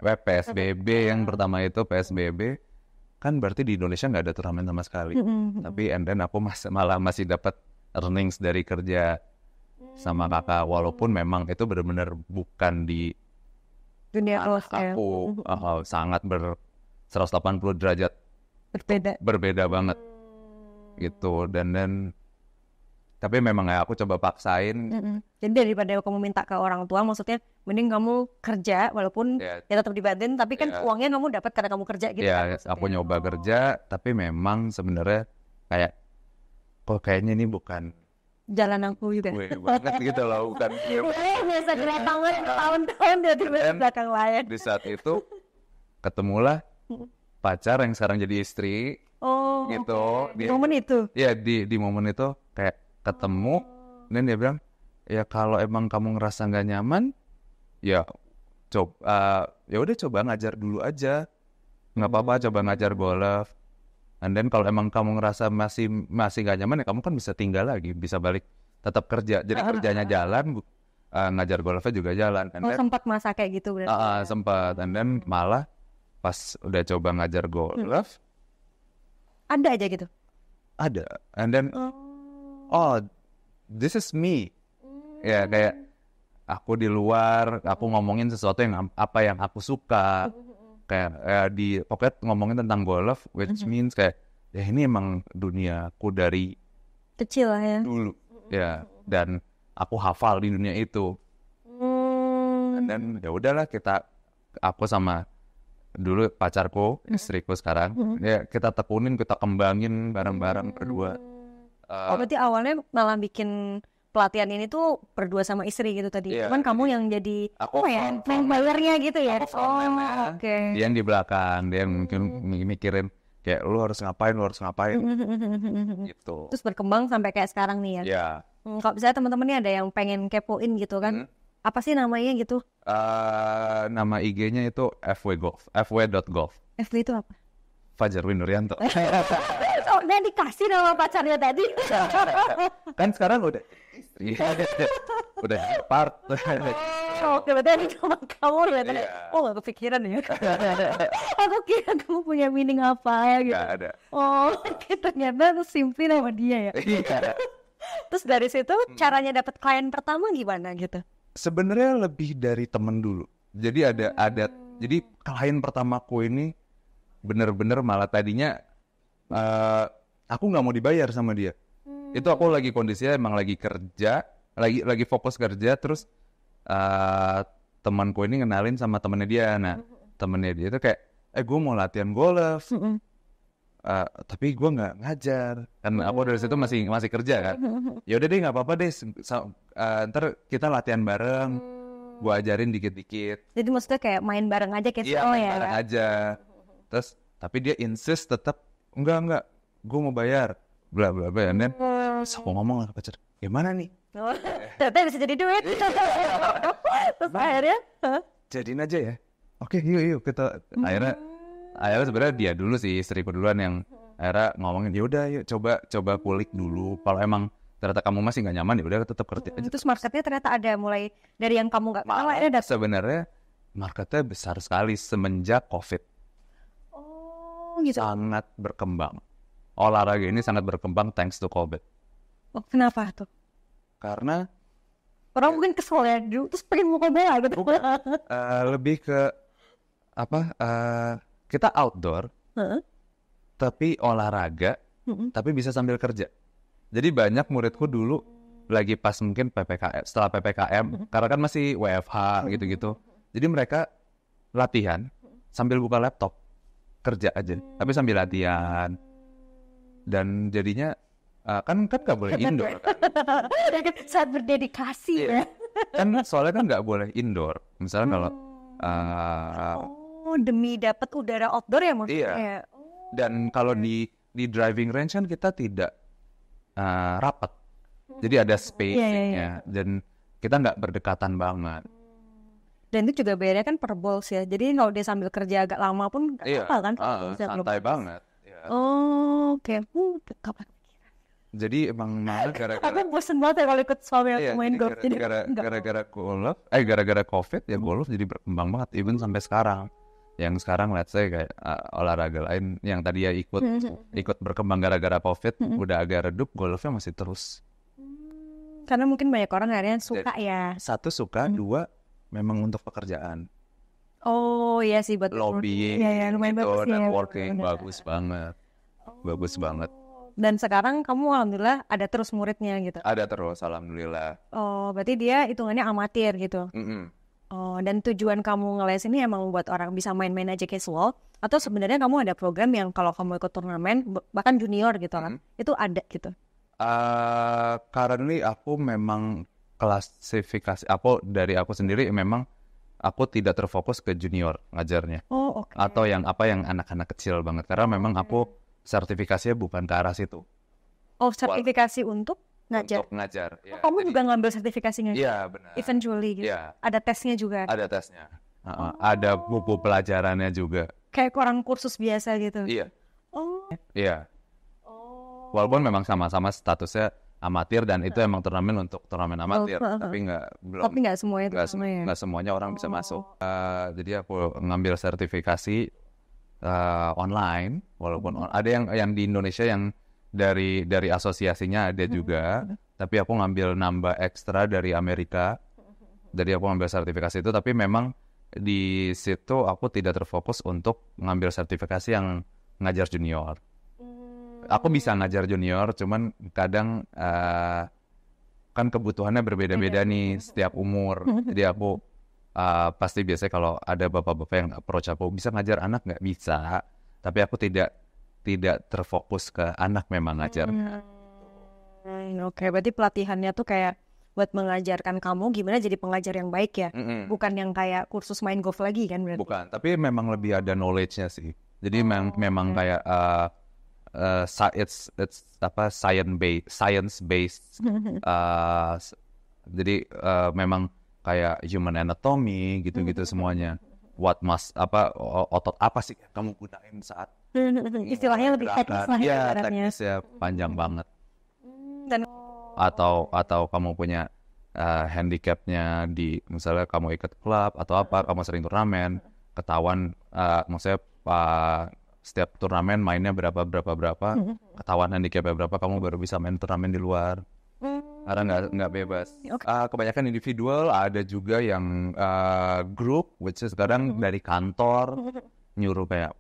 PSBB yang pertama itu PSBB. Kan berarti di Indonesia nggak ada turnamen sama sekali. Tapi and then aku malah masih dapat earnings dari kerja sama kakak, walaupun memang itu benar-benar bukan di dunia aku sangat 180 derajat berbeda banget gitu, dan tapi memang ya aku coba paksain. Jadi daripada kamu minta ke orang tua, maksudnya mending kamu kerja walaupun ya tetap dibantuin, tapi kan uangnya kamu dapat karena kamu kerja gitu. Ya aku nyoba kerja, tapi memang sebenarnya kayak kok kayaknya ini bukan jalan aku juga. Banget gitu loh, bukan. Biasa gerak banget tahun-tahun dia di belakang layar. Di saat itu ketemulah pacar yang sekarang jadi istri. Oh, gitu. Di momen itu. Iya, di momen itu kayak ketemu, dan dia bilang, ya kalau emang kamu ngerasa nggak nyaman, ya ya udah coba ngajar dulu aja, nggak apa-apa, coba ngajar golf. And then kalau emang kamu ngerasa masih gak nyaman, ya kamu kan bisa tinggal lagi, bisa balik tetap kerja. Jadi kerjanya jalan, ngajar golfnya juga jalan. And then, sempat masa kayak gitu berarti? Sempat. And then malah pas udah coba ngajar golf, ada aja gitu? Ada. And then, this is me. Ya kayak aku di luar, aku ngomongin sesuatu yang apa yang aku suka. Kayak pokoknya ngomongin tentang golf, which means kayak ya ini emang duniaku dari kecil lah ya. Dulu, ya, dan aku hafal di dunia itu. Dan ya udahlah aku sama dulu pacarku, istriku sekarang, ya kita tekunin, kita kembangin bareng-bareng berdua. Berarti awalnya malah bikin pelatihan ini tuh berdua sama istri gitu tadi. Cuman kamu yang jadi main bayarnya gitu ya. Oke. Dia yang di belakang, dia mungkin mikirin kayak lu harus ngapain gitu. Terus berkembang sampai kayak sekarang nih ya. Iya. Kalau misalnya teman-temannya ada yang pengen kepoin gitu kan. Apa sih namanya gitu? Nama IG-nya itu fw.golf. FW itu apa? Fajar Winuryanto. Udah dikasih nama pacarnya tadi. Kan sekarang udah istri, udah part. Oke, berarti ada nama kamu berarti. Gak kepikiran ya. Aku kira kamu punya meaning apa gitu. Gak ada. Ternyata simply nama dia ya. Terus dari situ caranya dapat klien pertama gimana gitu? Sebenarnya lebih dari temen dulu. Jadi ada jadi klien pertamaku ini bener-bener malah tadinya aku nggak mau dibayar sama dia. Itu aku lagi kondisinya emang lagi kerja, lagi fokus kerja, terus temanku ini ngenalin sama temennya dia. Nah, temennya dia itu kayak, gue mau latihan golf, tapi gue nggak ngajar. Kan aku dari situ masih kerja kan. Ya udah deh, nggak apa-apa deh. Ntar kita latihan bareng, gue ajarin dikit-dikit. Jadi maksudnya kayak main bareng aja kayak main bareng aja. Terus tapi dia insist tetap enggak, gue mau bayar, bla bla bla. Dan aku ngomong lah ke pacar, gimana nih? Ternyata bisa jadi duit. Terus akhirnya jadiin aja ya. Oke, yuk kita. Akhirnya sebenarnya dia dulu sih, istriku duluan yang akhirnya ngomongin ya udah yuk coba kulik dulu. Kalau emang ternyata kamu masih nggak nyaman ya udah tetap kerja aja. Terus marketnya ternyata ada mulai dari yang kamu nggak kenal ada. Sebenarnya marketnya besar sekali semenjak COVID. Oh gitu. Sangat berkembang. Olahraga ini sangat berkembang thanks to COVID. Oh, kenapa tuh? Karena orang mungkin kesel ya dulu terus pengen mau bola gitu. Lebih ke apa? Kita outdoor, tapi olahraga, tapi bisa sambil kerja. Jadi banyak muridku dulu lagi pas mungkin PPKM, setelah PPKM, karena kan masih WFH gitu-gitu. Jadi mereka latihan sambil buka laptop, kerja aja, tapi sambil latihan. Dan jadinya kan nggak boleh indoor kan. Saat berdedikasi ya. Kan soalnya kan nggak boleh indoor. Misalnya kalau demi dapat udara outdoor ya maksudnya. Iya. Dan kalau di driving range kan kita tidak rapat. Jadi ada space-nya dan kita nggak berdekatan banget. Dan itu juga bayarnya kan per balls ya. Jadi kalau dia sambil kerja agak lama pun nggak apa kan? Santai banget. Ya. Oke. Kapan? Jadi emang malah gara-gara aku bosen banget ya kalau ikut suami aku main golf. Jadi gara-gara golf, gara-gara COVID ya golf jadi berkembang banget. Even sampai sekarang. Yang sekarang let's say kayak olahraga lain yang tadi ya ikut berkembang gara-gara COVID udah agak redup, golfnya masih terus. Karena mungkin banyak orang akhirnya suka ya. Satu suka, dua memang untuk pekerjaan. Oh iya sih buat lobbying, gitu, networking bagus banget, bagus banget. Dan sekarang kamu alhamdulillah ada terus muridnya gitu? Ada terus, alhamdulillah. Oh berarti dia hitungannya amatir gitu? Oh dan tujuan kamu ngeles ini emang buat orang bisa main-main aja casual? Atau sebenarnya kamu ada program yang kalau kamu ikut turnamen bahkan junior gitu kan, itu ada gitu? Currently aku memang klasifikasi, dari aku sendiri memang aku tidak terfokus ke junior ngajarnya. Oh oke. Atau yang anak-anak kecil banget, karena memang aku sertifikasinya bukan ke arah situ. Oh sertifikasi untuk ngajar? Untuk ngajar, ya. Oh, kamu juga ngambil sertifikasi ngajar? Iya benar. Eventually gitu? Iya. Ada tesnya juga? Ada tesnya. Ada buku pelajarannya juga. Kayak orang kursus biasa gitu? Iya. Oh. Iya. Walaupun memang sama-sama statusnya amatir dan itu emang turnamen untuk turnamen amatir, tapi nggak semuanya nggak semuanya orang bisa masuk. Jadi aku ngambil sertifikasi online, walaupun ada yang di Indonesia yang dari asosiasinya ada juga, tapi aku nambah ekstra dari Amerika. Jadi aku ngambil sertifikasi itu, tapi memang di situ aku tidak terfokus untuk ngambil sertifikasi yang ngajar junior. Aku bisa ngajar junior, cuman kadang kan kebutuhannya berbeda-beda nih setiap umur. Jadi aku pasti biasanya kalau ada bapak-bapak yang approach aku, bisa ngajar anak nggak? Bisa, tapi aku tidak terfokus ke anak memang ngajar. Oke, berarti pelatihannya tuh kayak buat mengajarkan kamu gimana jadi pengajar yang baik ya, bukan yang kayak kursus main golf lagi kan berarti? Bukan, tapi memang lebih ada knowledge-nya sih. Jadi memang kayak it's science based. Jadi memang kayak human anatomy gitu-gitu semuanya. Otot apa sih yang kamu gunain saat istilahnya lebih teknis lah ya, teknisnya panjang banget. Dan atau kamu punya handicapnya di misalnya kamu ikut klub atau apa, kamu sering turnamen, ketahuan maksudnya setiap turnamen mainnya berapa, ketahuan handicapnya berapa, kamu baru bisa main turnamen di luar. Karena nggak bebas. Kebanyakan individual, ada juga yang group, which is kadang dari kantor nyuruh kayak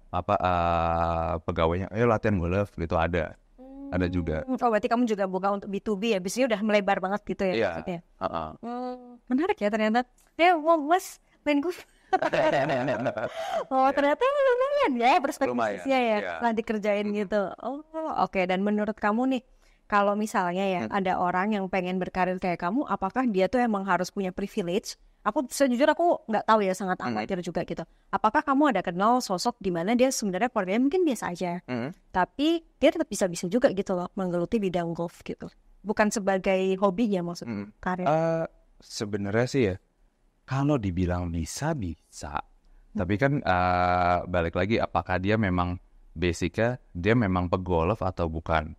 pegawainya, ayo latihan golf gitu, ada juga. Oh berarti kamu juga buka untuk B2B ya, bisnisnya udah melebar banget gitu ya? Iya. Menarik ya ternyata. Mas main golf. Ternyata lumayan ya perspektifnya ya setelah dikerjain gitu. Oke. Dan menurut kamu nih, kalau misalnya ya ada orang yang pengen berkarir kayak kamu, apakah dia tuh emang harus punya privilege? Sejujurnya aku nggak tahu ya, sangat amatir juga gitu. Apakah kamu ada kenal sosok di mana dia sebenarnya keluarganya mungkin biasa aja, tapi dia tetap bisa juga gitu loh menggeluti bidang golf gitu, bukan sebagai hobi ya maksudnya karir? Sebenarnya sih ya, kalau dibilang bisa, tapi kan balik lagi apakah dia memang basicnya dia memang pegolf atau bukan.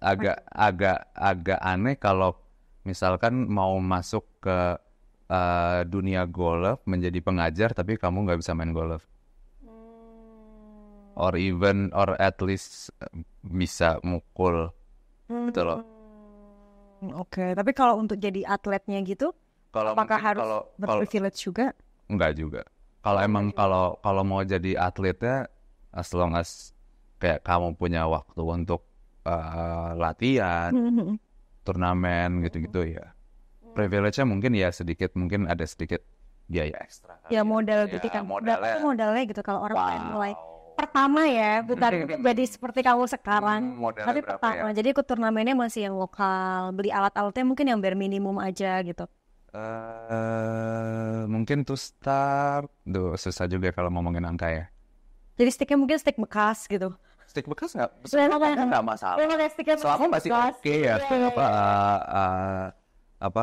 Agak aneh kalau misalkan mau masuk ke dunia golf menjadi pengajar tapi kamu nggak bisa main golf. Or at least bisa mukul gitu loh. Oke, tapi kalau untuk jadi atletnya gitu, apakah harus berprivilege juga? Enggak juga. Kalau emang kalau mau jadi atletnya, as long as kayak kamu punya waktu untuk latihan, turnamen gitu-gitu ya. Privilege-nya mungkin ya sedikit, mungkin ada sedikit biaya ekstra. Ya modal gitu kan. Modalnya gitu kalau orang pengen mulai pertama ya, bukan jadi seperti kamu sekarang. Tapi pertama, jadi ikut turnamennya masih yang lokal, beli alat-alatnya mungkin yang bare minimum aja gitu. Mungkin to start, susah juga kalau ngomongin angka ya. Jadi sticknya mungkin stick bekas gitu. Stick bekas nggak masalah. Selama masih oke ya,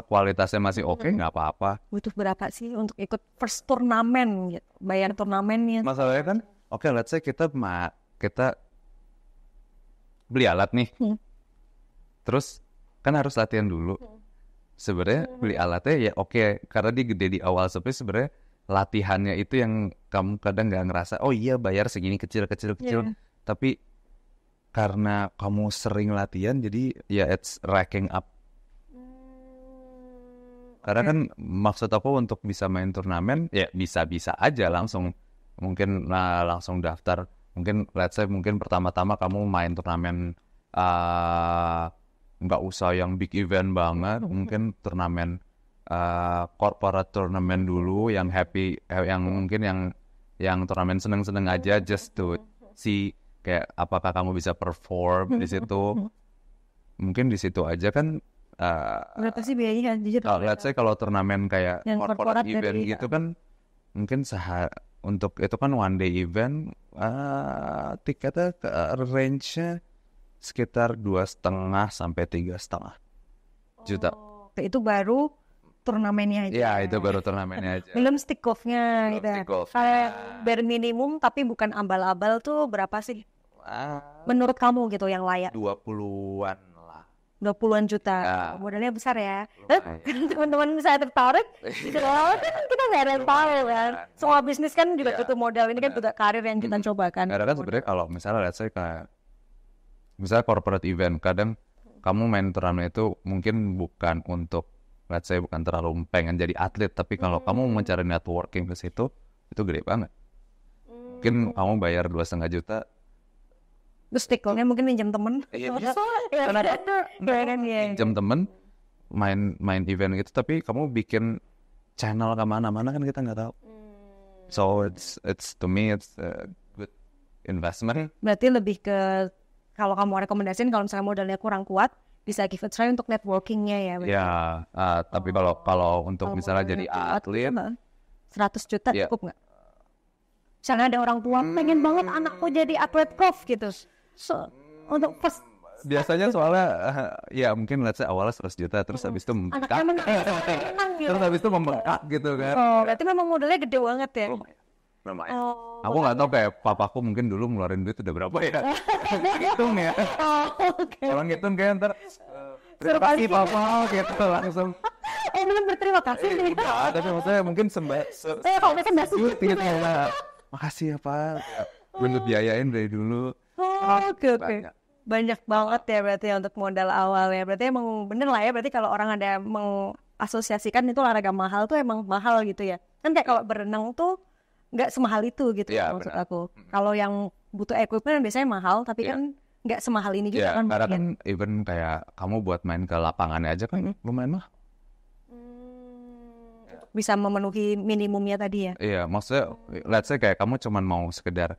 kualitasnya masih oke, nggak apa-apa. Butuh berapa sih untuk ikut first turnamen gitu? Bayar turnamennya. Masalahnya kan, oke, let's say kita beli alat nih, terus kan harus latihan dulu. Sebenarnya beli alatnya ya oke, karena dia gede di awal, tapi sebenarnya latihannya itu yang kamu kadang nggak ngerasa, oh iya bayar segini kecil, tapi karena kamu sering latihan jadi ya it's racking up. Karena kan maksud aku untuk bisa main turnamen ya bisa aja langsung, mungkin langsung daftar, mungkin let's say mungkin pertama-tama kamu main turnamen nggak usah yang big event banget, mungkin turnamen corporate turnamen dulu yang happy, yang mungkin yang turnamen seneng-seneng aja, just to see kayak apakah kamu bisa perform di situ. Mungkin di situ aja kan. Berapa sih biayanya? Let's say kalau turnamen kayak corporate event gitu kan, mungkin untuk itu kan one day event, tiketnya range-nya sekitar 2,5 sampai 3,5 juta. Itu baru turnamennya aja. Iya, itu baru turnamennya aja. Belum stick golfnya gitu. Kayak bare minimum tapi bukan abal-abal tuh berapa sih? Menurut kamu gitu yang layak? 20-an lah. 20-an juta. Modalnya besar ya. Teman-teman saya tertarik. Kita nggak ada yang tahu kan. Semua bisnis kan juga butuh modal. Ini kan juga karir yang kita coba kan. Karena kan sebenarnya kalau misalnya let's say kayak misalnya corporate event, kadang kamu main turnamen itu mungkin bukan untuk, let's say bukan terlalu pengen jadi atlet, tapi kalau kamu mencari networking ke situ, itu gede banget. Mungkin kamu bayar 2,5 juta. Terus sticknya mungkin minjem temen. Iya bisa. Minjem temen, main event gitu, tapi kamu bikin channel kemana-mana kan kita nggak tahu. So it's to me it's a good investment. Berarti lebih ke kalau kamu rekomendasiin kalau misalnya modalnya kurang kuat, bisa give a try untuk networkingnya ya. Ya, tapi kalau untuk misalnya jadi atlet, 100 juta cukup nggak? Misalnya ada orang tua pengen banget anakku jadi atlet golf gitu. So, untuk first biasanya soalnya ya mungkin let's say awalnya 100 juta terus habis itu membengkak. Terus habis itu membengkak gitu kan. Oh, berarti memang modalnya gede banget ya. Lumayan. Aku nggak tahu kayak papaku mungkin dulu ngeluarin duit udah berapa ya. Hitung ya. Kalau ngitung kayak ntar terima kasih papa gitu langsung. Belum berterima kasih nih. Udah, tapi maksudnya mungkin kalau mereka nggak suka gitu ya. Makasih ya pak. Bener biayain dari dulu. Oke. Banyak banget ya berarti untuk modal awal ya. Berarti emang bener lah ya. Berarti kalau orang ada mengasosiasikan itu olahraga mahal tuh emang mahal gitu ya. Kan kayak kalau berenang tuh nggak semahal itu gitu maksud aku. Kalau yang butuh equipment biasanya mahal, tapi kan nggak semahal ini juga kan. Karena kan even kayak kamu buat main ke lapangannya aja kan lumayan mahal. Bisa memenuhi minimumnya tadi ya. Iya, maksudnya let's say kayak kamu cuman mau sekedar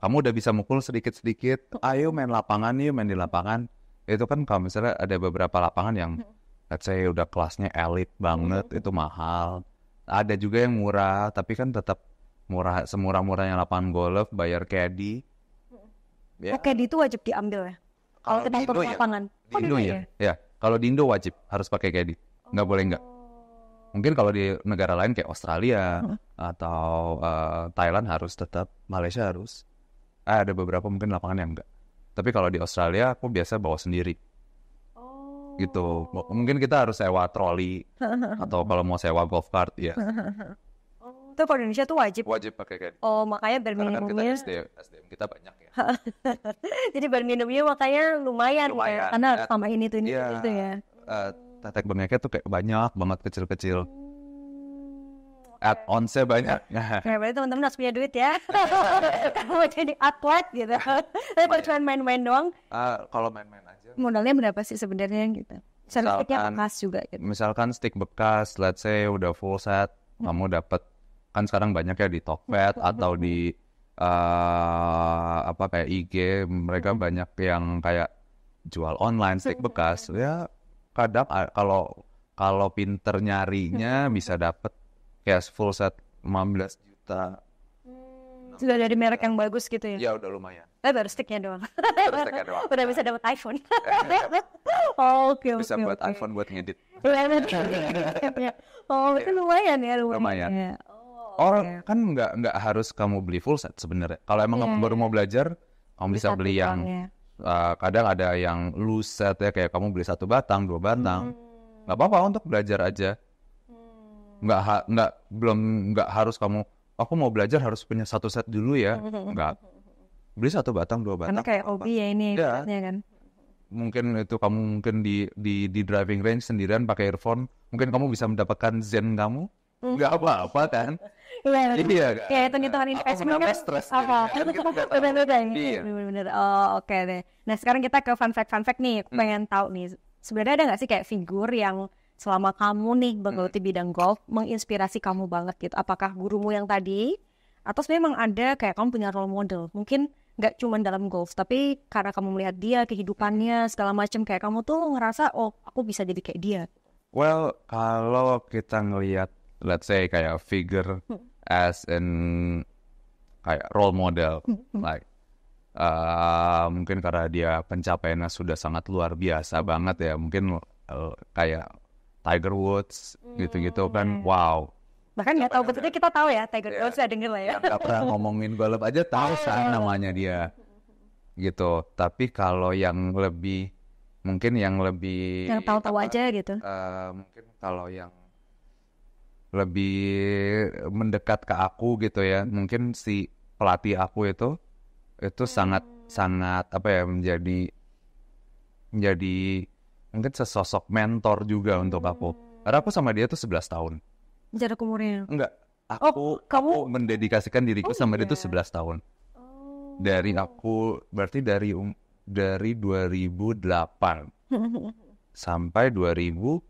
kamu udah bisa mukul sedikit-sedikit, ayo main lapangan yuk, main di lapangan. Itu kan kalau misalnya ada beberapa lapangan yang let's say udah kelasnya elite banget, itu mahal. Ada juga yang murah, tapi kan tetap murah, semurah-murahnya lapangan golf, bayar caddy. Caddy itu wajib diambil ya? Kalau kita ikut lapangan. Di Indo ya? Ya, kalau di Indo wajib harus pakai caddy, nggak boleh nggak. Mungkin kalau di negara lain kayak Australia atau Thailand harus tetap, Malaysia harus. Ada beberapa mungkin lapangan yang enggak. Tapi kalau di Australia aku biasa bawa sendiri. Gitu. Mungkin kita harus sewa troli atau kalau mau sewa golf cart ya. Itu kalau Indonesia tuh wajib. Wajib pakai kayak. Makanya bare minimumnya. SDM kita banyak ya. Jadi bare minimumnya makanya lumayan. Ya. Karena harus tambahin itu ya. Tetek bengeknya tuh kayak banyak banget kecil-kecil. Add-onsnya banyak. Kayak berarti teman-teman harus punya duit ya. Kalau jadi atlet gitu. Tapi kalau cuma main-main doang. Kalau main-main aja. Modalnya berapa sih sebenarnya gitu? Sticknya bekas juga gitu. Misalkan stick bekas, let's say udah full set, kamu dapat kan sekarang banyak ya di Tokped atau di kayak IG, mereka banyak yang kayak jual online stick bekas. Ya kadang kalau pinter nyarinya bisa dapat kayak full set 15 juta. Sudah dari merek yang bagus gitu ya? Ya udah lumayan. Baru sticknya doang. Udah bisa dapat iPhone. Oke. Bisa buat iPhone buat ngedit. Itu lumayan ya. Lumayan. Orang kan nggak harus kamu beli full set sebenarnya. Kalau emang kamu baru mau belajar, kamu bisa beli yang kadang ada yang loose set ya, kayak kamu beli 1 batang, 2 batang. Nggak apa-apa untuk belajar aja. Nggak harus kamu. Aku mau belajar harus punya 1 set dulu ya. Nggak. Beli 1 batang, 2 batang. Karena kayak hobi ya ini ya kan. Mungkin itu kamu di driving range sendirian pakai earphone, mungkin kamu bisa mendapatkan zen kamu. Nggak apa-apa kan? Iya kan? Kayak hitung-hitungan investment kan apa? Bener-bener. Oke deh. Nah sekarang kita ke fun fact nih. Aku pengen tahu nih, sebenarnya ada nggak sih kayak figur yang selama kamu nih menggeluti bidang golf menginspirasi kamu banget gitu? Apakah gurumu yang tadi, atau memang ada kayak kamu punya role model? Mungkin nggak cuma dalam golf, tapi karena kamu melihat dia, kehidupannya segala macam, kayak kamu tuh ngerasa aku bisa jadi kayak dia. Well, kalau kita ngelihat, let's say kayak figure as in kayak role model, like mungkin karena dia pencapaiannya sudah sangat luar biasa banget ya, mungkin kayak Tiger Woods gitu-gitu kan, wow. Bahkan nggak tahu betulnya kita tahu ya Tiger Woods, udah denger lah ya. Nggak pernah ngomongin golf aja tahu namanya dia, gitu. Tapi kalau yang lebih yang tahu-tahu aja gitu. Mungkin kalau yang lebih mendekat ke aku gitu ya, mungkin si pelatih aku itu sangat menjadi mungkin sesosok mentor juga untuk aku. Karena aku sama dia tuh 11 tahun. Jarak umurnya? Enggak. Aku mendedikasikan diriku sama dia tuh 11 tahun. Dari aku berarti dari 2008 sampai 2019.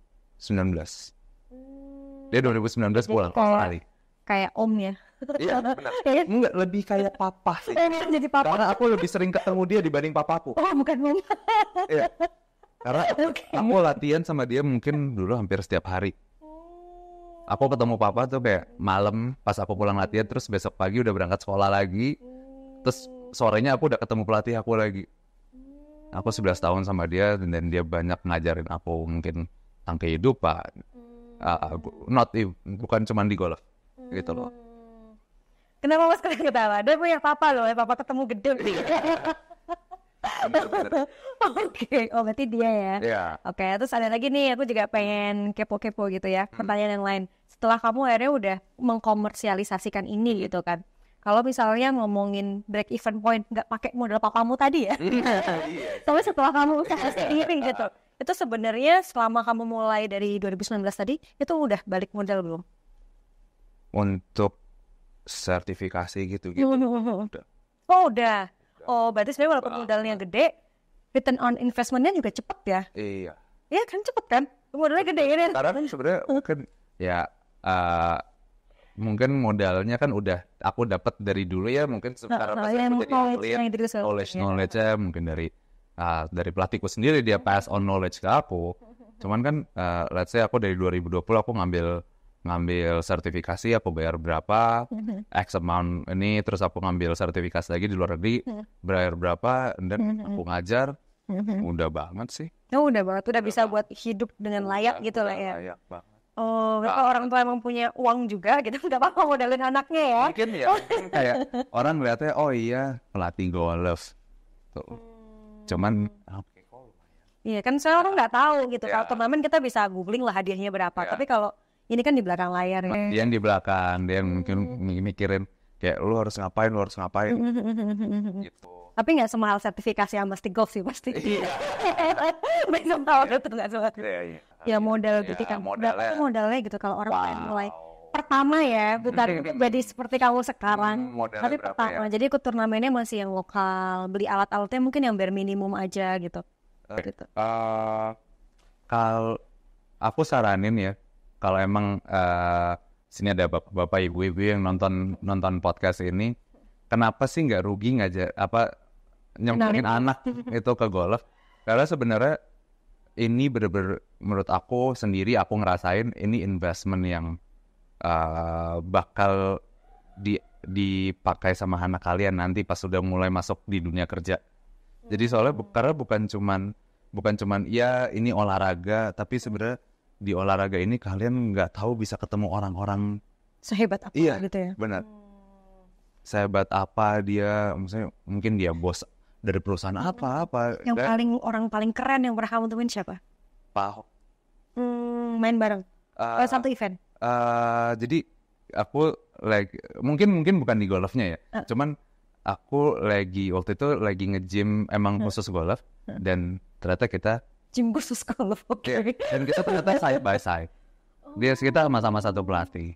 Dia 2019 pulang ke Australia. Kayak om ya? Iya benar. Enggak, lebih kayak papa sih. Jadi papa. Karena aku lebih sering ketemu dia dibanding papaku. Oh bukan om. Iya. Karena aku latihan sama dia mungkin dulu hampir setiap hari. Aku ketemu papa tuh kayak malam pas aku pulang latihan, terus besok pagi udah berangkat sekolah lagi. Terus sorenya aku udah ketemu pelatih aku lagi. Aku 11 tahun sama dia, dan dia banyak ngajarin aku mungkin tentang kehidupan. Bukan cuma di golf gitu loh. Kenapa mas ketawa? Dia punya papa loh, papa ketemu gedung. Oke, berarti dia ya. Yeah. Oke, terus ada lagi nih, aku juga pengen kepo-kepo gitu ya, pertanyaan yang lain. Setelah kamu akhirnya udah mengkomersialisasikan ini gitu kan, kalau misalnya ngomongin break even point, nggak pakai modal papamu tadi ya, tapi setelah kamu usaha sendiri gitu, itu sebenarnya selama kamu mulai dari 2019 tadi, itu udah balik modal belum? Untuk sertifikasi gitu-gitu. Udah. Oh udah. Oh berarti sebenarnya walaupun modalnya gede, return on investment-nya juga cepet ya? Iya. Iya kan cepet kan? Modalnya gede kan? Karena kan sebenarnya kan ya mungkin modalnya kan udah aku dapat dari dulu ya, mungkin sekarang pas aku jadi atlet, knowledge-nya mungkin dari pelatihku sendiri, dia pass on knowledge ke aku. Cuman kan let's say aku dari 2020 aku ngambil sertifikasi, aku bayar berapa X amount ini, terus aku ngambil sertifikasi lagi di luar negeri, bayar berapa, dan aku ngajar, udah banget sih. Udah banget, udah bisa buat hidup dengan layak gitu lah ya. Layak banget. Oh, kalau orang tua emang punya uang juga gitu, nggak apa-apa modalin anaknya ya. Mungkin ya, kayak orang ngeliatnya, oh iya pelatih golf. Tuh. Cuman, Iya kan saya orang nggak tahu gitu. Ya. Kalau turnamen kita bisa googling lah hadiahnya berapa. Ya. Tapi kalau ini kan di belakang layar ya. dia yang di belakang, dia yang mungkin mikirin kayak lu harus ngapain gitu. Tapi nggak semahal sertifikasi Amnesty Golf sih pasti. Iya. Belum tahu itu nggak semahal. Iya. Ya modal gitu kan. Modalnya gitu kalau orang pengen mulai pertama ya, bukan jadi seperti kamu sekarang. Tapi pertama, jadi ikut turnamennya masih yang lokal, beli alat-alatnya mungkin yang bare minimum aja gitu. Gitu. Kalau aku saranin ya, kalau emang sini ada bapak ibu yang nonton podcast ini, kenapa sih nggak rugi nyemplungin anak itu ke golf? Karena sebenarnya ini bener-bener menurut aku sendiri, aku ngerasain ini investment yang bakal dipakai sama anak kalian nanti pas sudah mulai masuk di dunia kerja. Jadi soalnya karena bukan cuman ya ini olahraga, tapi sebenarnya di olahraga ini kalian nggak tahu bisa ketemu orang-orang sehebat apa gitu ya. Benar. Sehebat apa dia, misalnya mungkin dia bos dari perusahaan apa. Yang orang paling keren yang pernah kamu temuin siapa? Pak Ahok. Main bareng. Satu event. Jadi aku mungkin bukan di golfnya ya. Cuman aku waktu itu lagi nge-gym emang khusus golf dan ternyata kita gym khusus golf. Oke. Dan kita ternyata side by side. Kita sama-sama satu pelatih.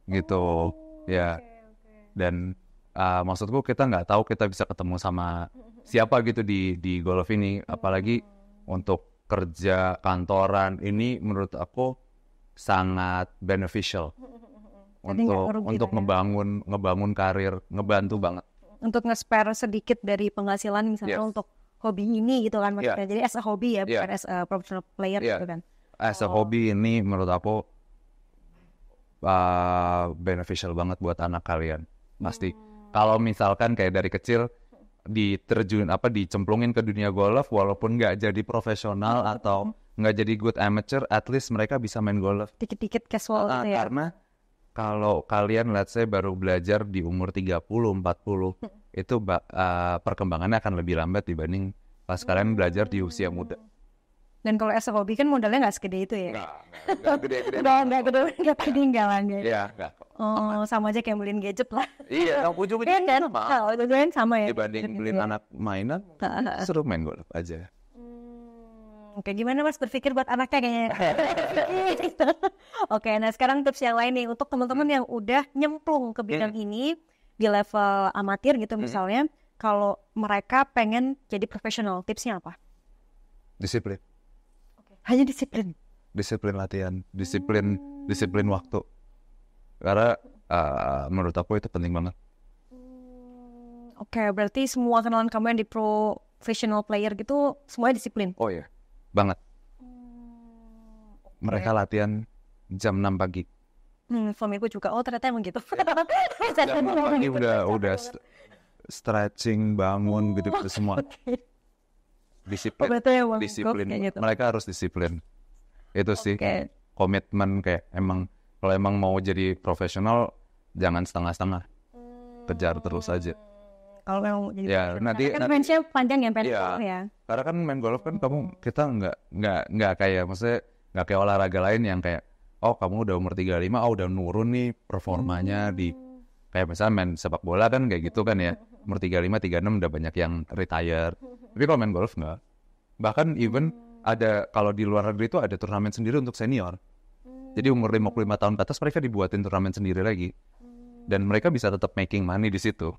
Gitu. Ya. Dan maksudku kita nggak tahu kita bisa ketemu sama siapa gitu di golf ini, apalagi untuk kerja kantoran ini menurut aku sangat beneficial untuk ngebangun karir, ngebantu banget. Untuk nge-spare sedikit dari penghasilan misalnya untuk hobi ini gitu kan maksudnya. Jadi as a hobby ya, bukan as a professional player gitu kan. As a hobby ini menurut aku beneficial banget buat anak kalian. Pasti. Kalau misalkan kayak dari kecil dicemplungin ke dunia golf walaupun nggak jadi profesional atau nggak jadi good amateur, at least mereka bisa main golf. Dikit-dikit casual gitu ya. Karena kalau kalian let's say baru belajar di umur 30-40 itu perkembangannya akan lebih lambat dibanding pas kalian belajar di usia muda. Dan kalau as a hobby kan modalnya nggak segede itu ya? Nggak gede-gede. Nggak ketinggalan ya? Iya, nggak. Oh, sama aja kayak beliin gadget lah. Iya, ujung-ujungnya sama. Ujung-ujungnya sama ya? Dibanding beliin anak mainan, seru main golf aja. Oke, gimana Mas berpikir buat anaknya kayaknya? Oke, nah sekarang tips yang lain nih untuk teman-teman yang udah nyemplung ke bidang ini di level amatir gitu misalnya, kalau mereka pengen jadi profesional, tipsnya apa? Disiplin. Hanya disiplin. Disiplin latihan, disiplin waktu. Karena menurut aku itu penting banget. Oke, berarti semua kenalan kamu yang di professional player gitu semuanya disiplin. Oh iya, banget. Mereka latihan jam 6 pagi. Suamiku juga. Oh, ternyata emang gitu. Jam 6 pagi udah stretching, bangun gitu semua. Disiplin. Gitu. Mereka harus disiplin. Itu sih komitmen kayak kalau emang mau jadi profesional jangan setengah-setengah. Kejar terus aja. Kalau mau jadi nanti range-nya panjang ya, ya. Karena kan main golf kan kita nggak kayak maksudnya nggak kayak olahraga lain yang kayak kamu udah umur 35 udah nurun nih performanya kayak misalnya main sepak bola kan kayak gitu kan ya. Umur 35, 36 udah banyak yang retire. Tapi kalau main golf nggak. Bahkan even ada, kalau di luar negeri itu ada turnamen sendiri untuk senior. Jadi umur 55 tahun ke atas mereka dibuatin turnamen sendiri lagi. Dan mereka bisa tetap making money di situ.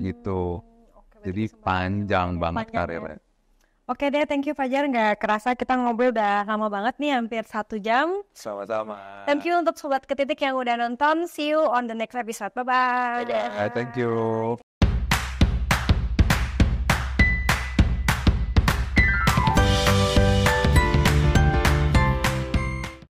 Gitu. Jadi panjang banget karirnya. Oke deh, thank you Fajar. Nggak kerasa kita ngobrol udah lama banget nih, hampir 1 jam. Sama-sama. Thank you untuk Sobat Ketitik yang udah nonton. See you on the next episode. Bye-bye. Thank you.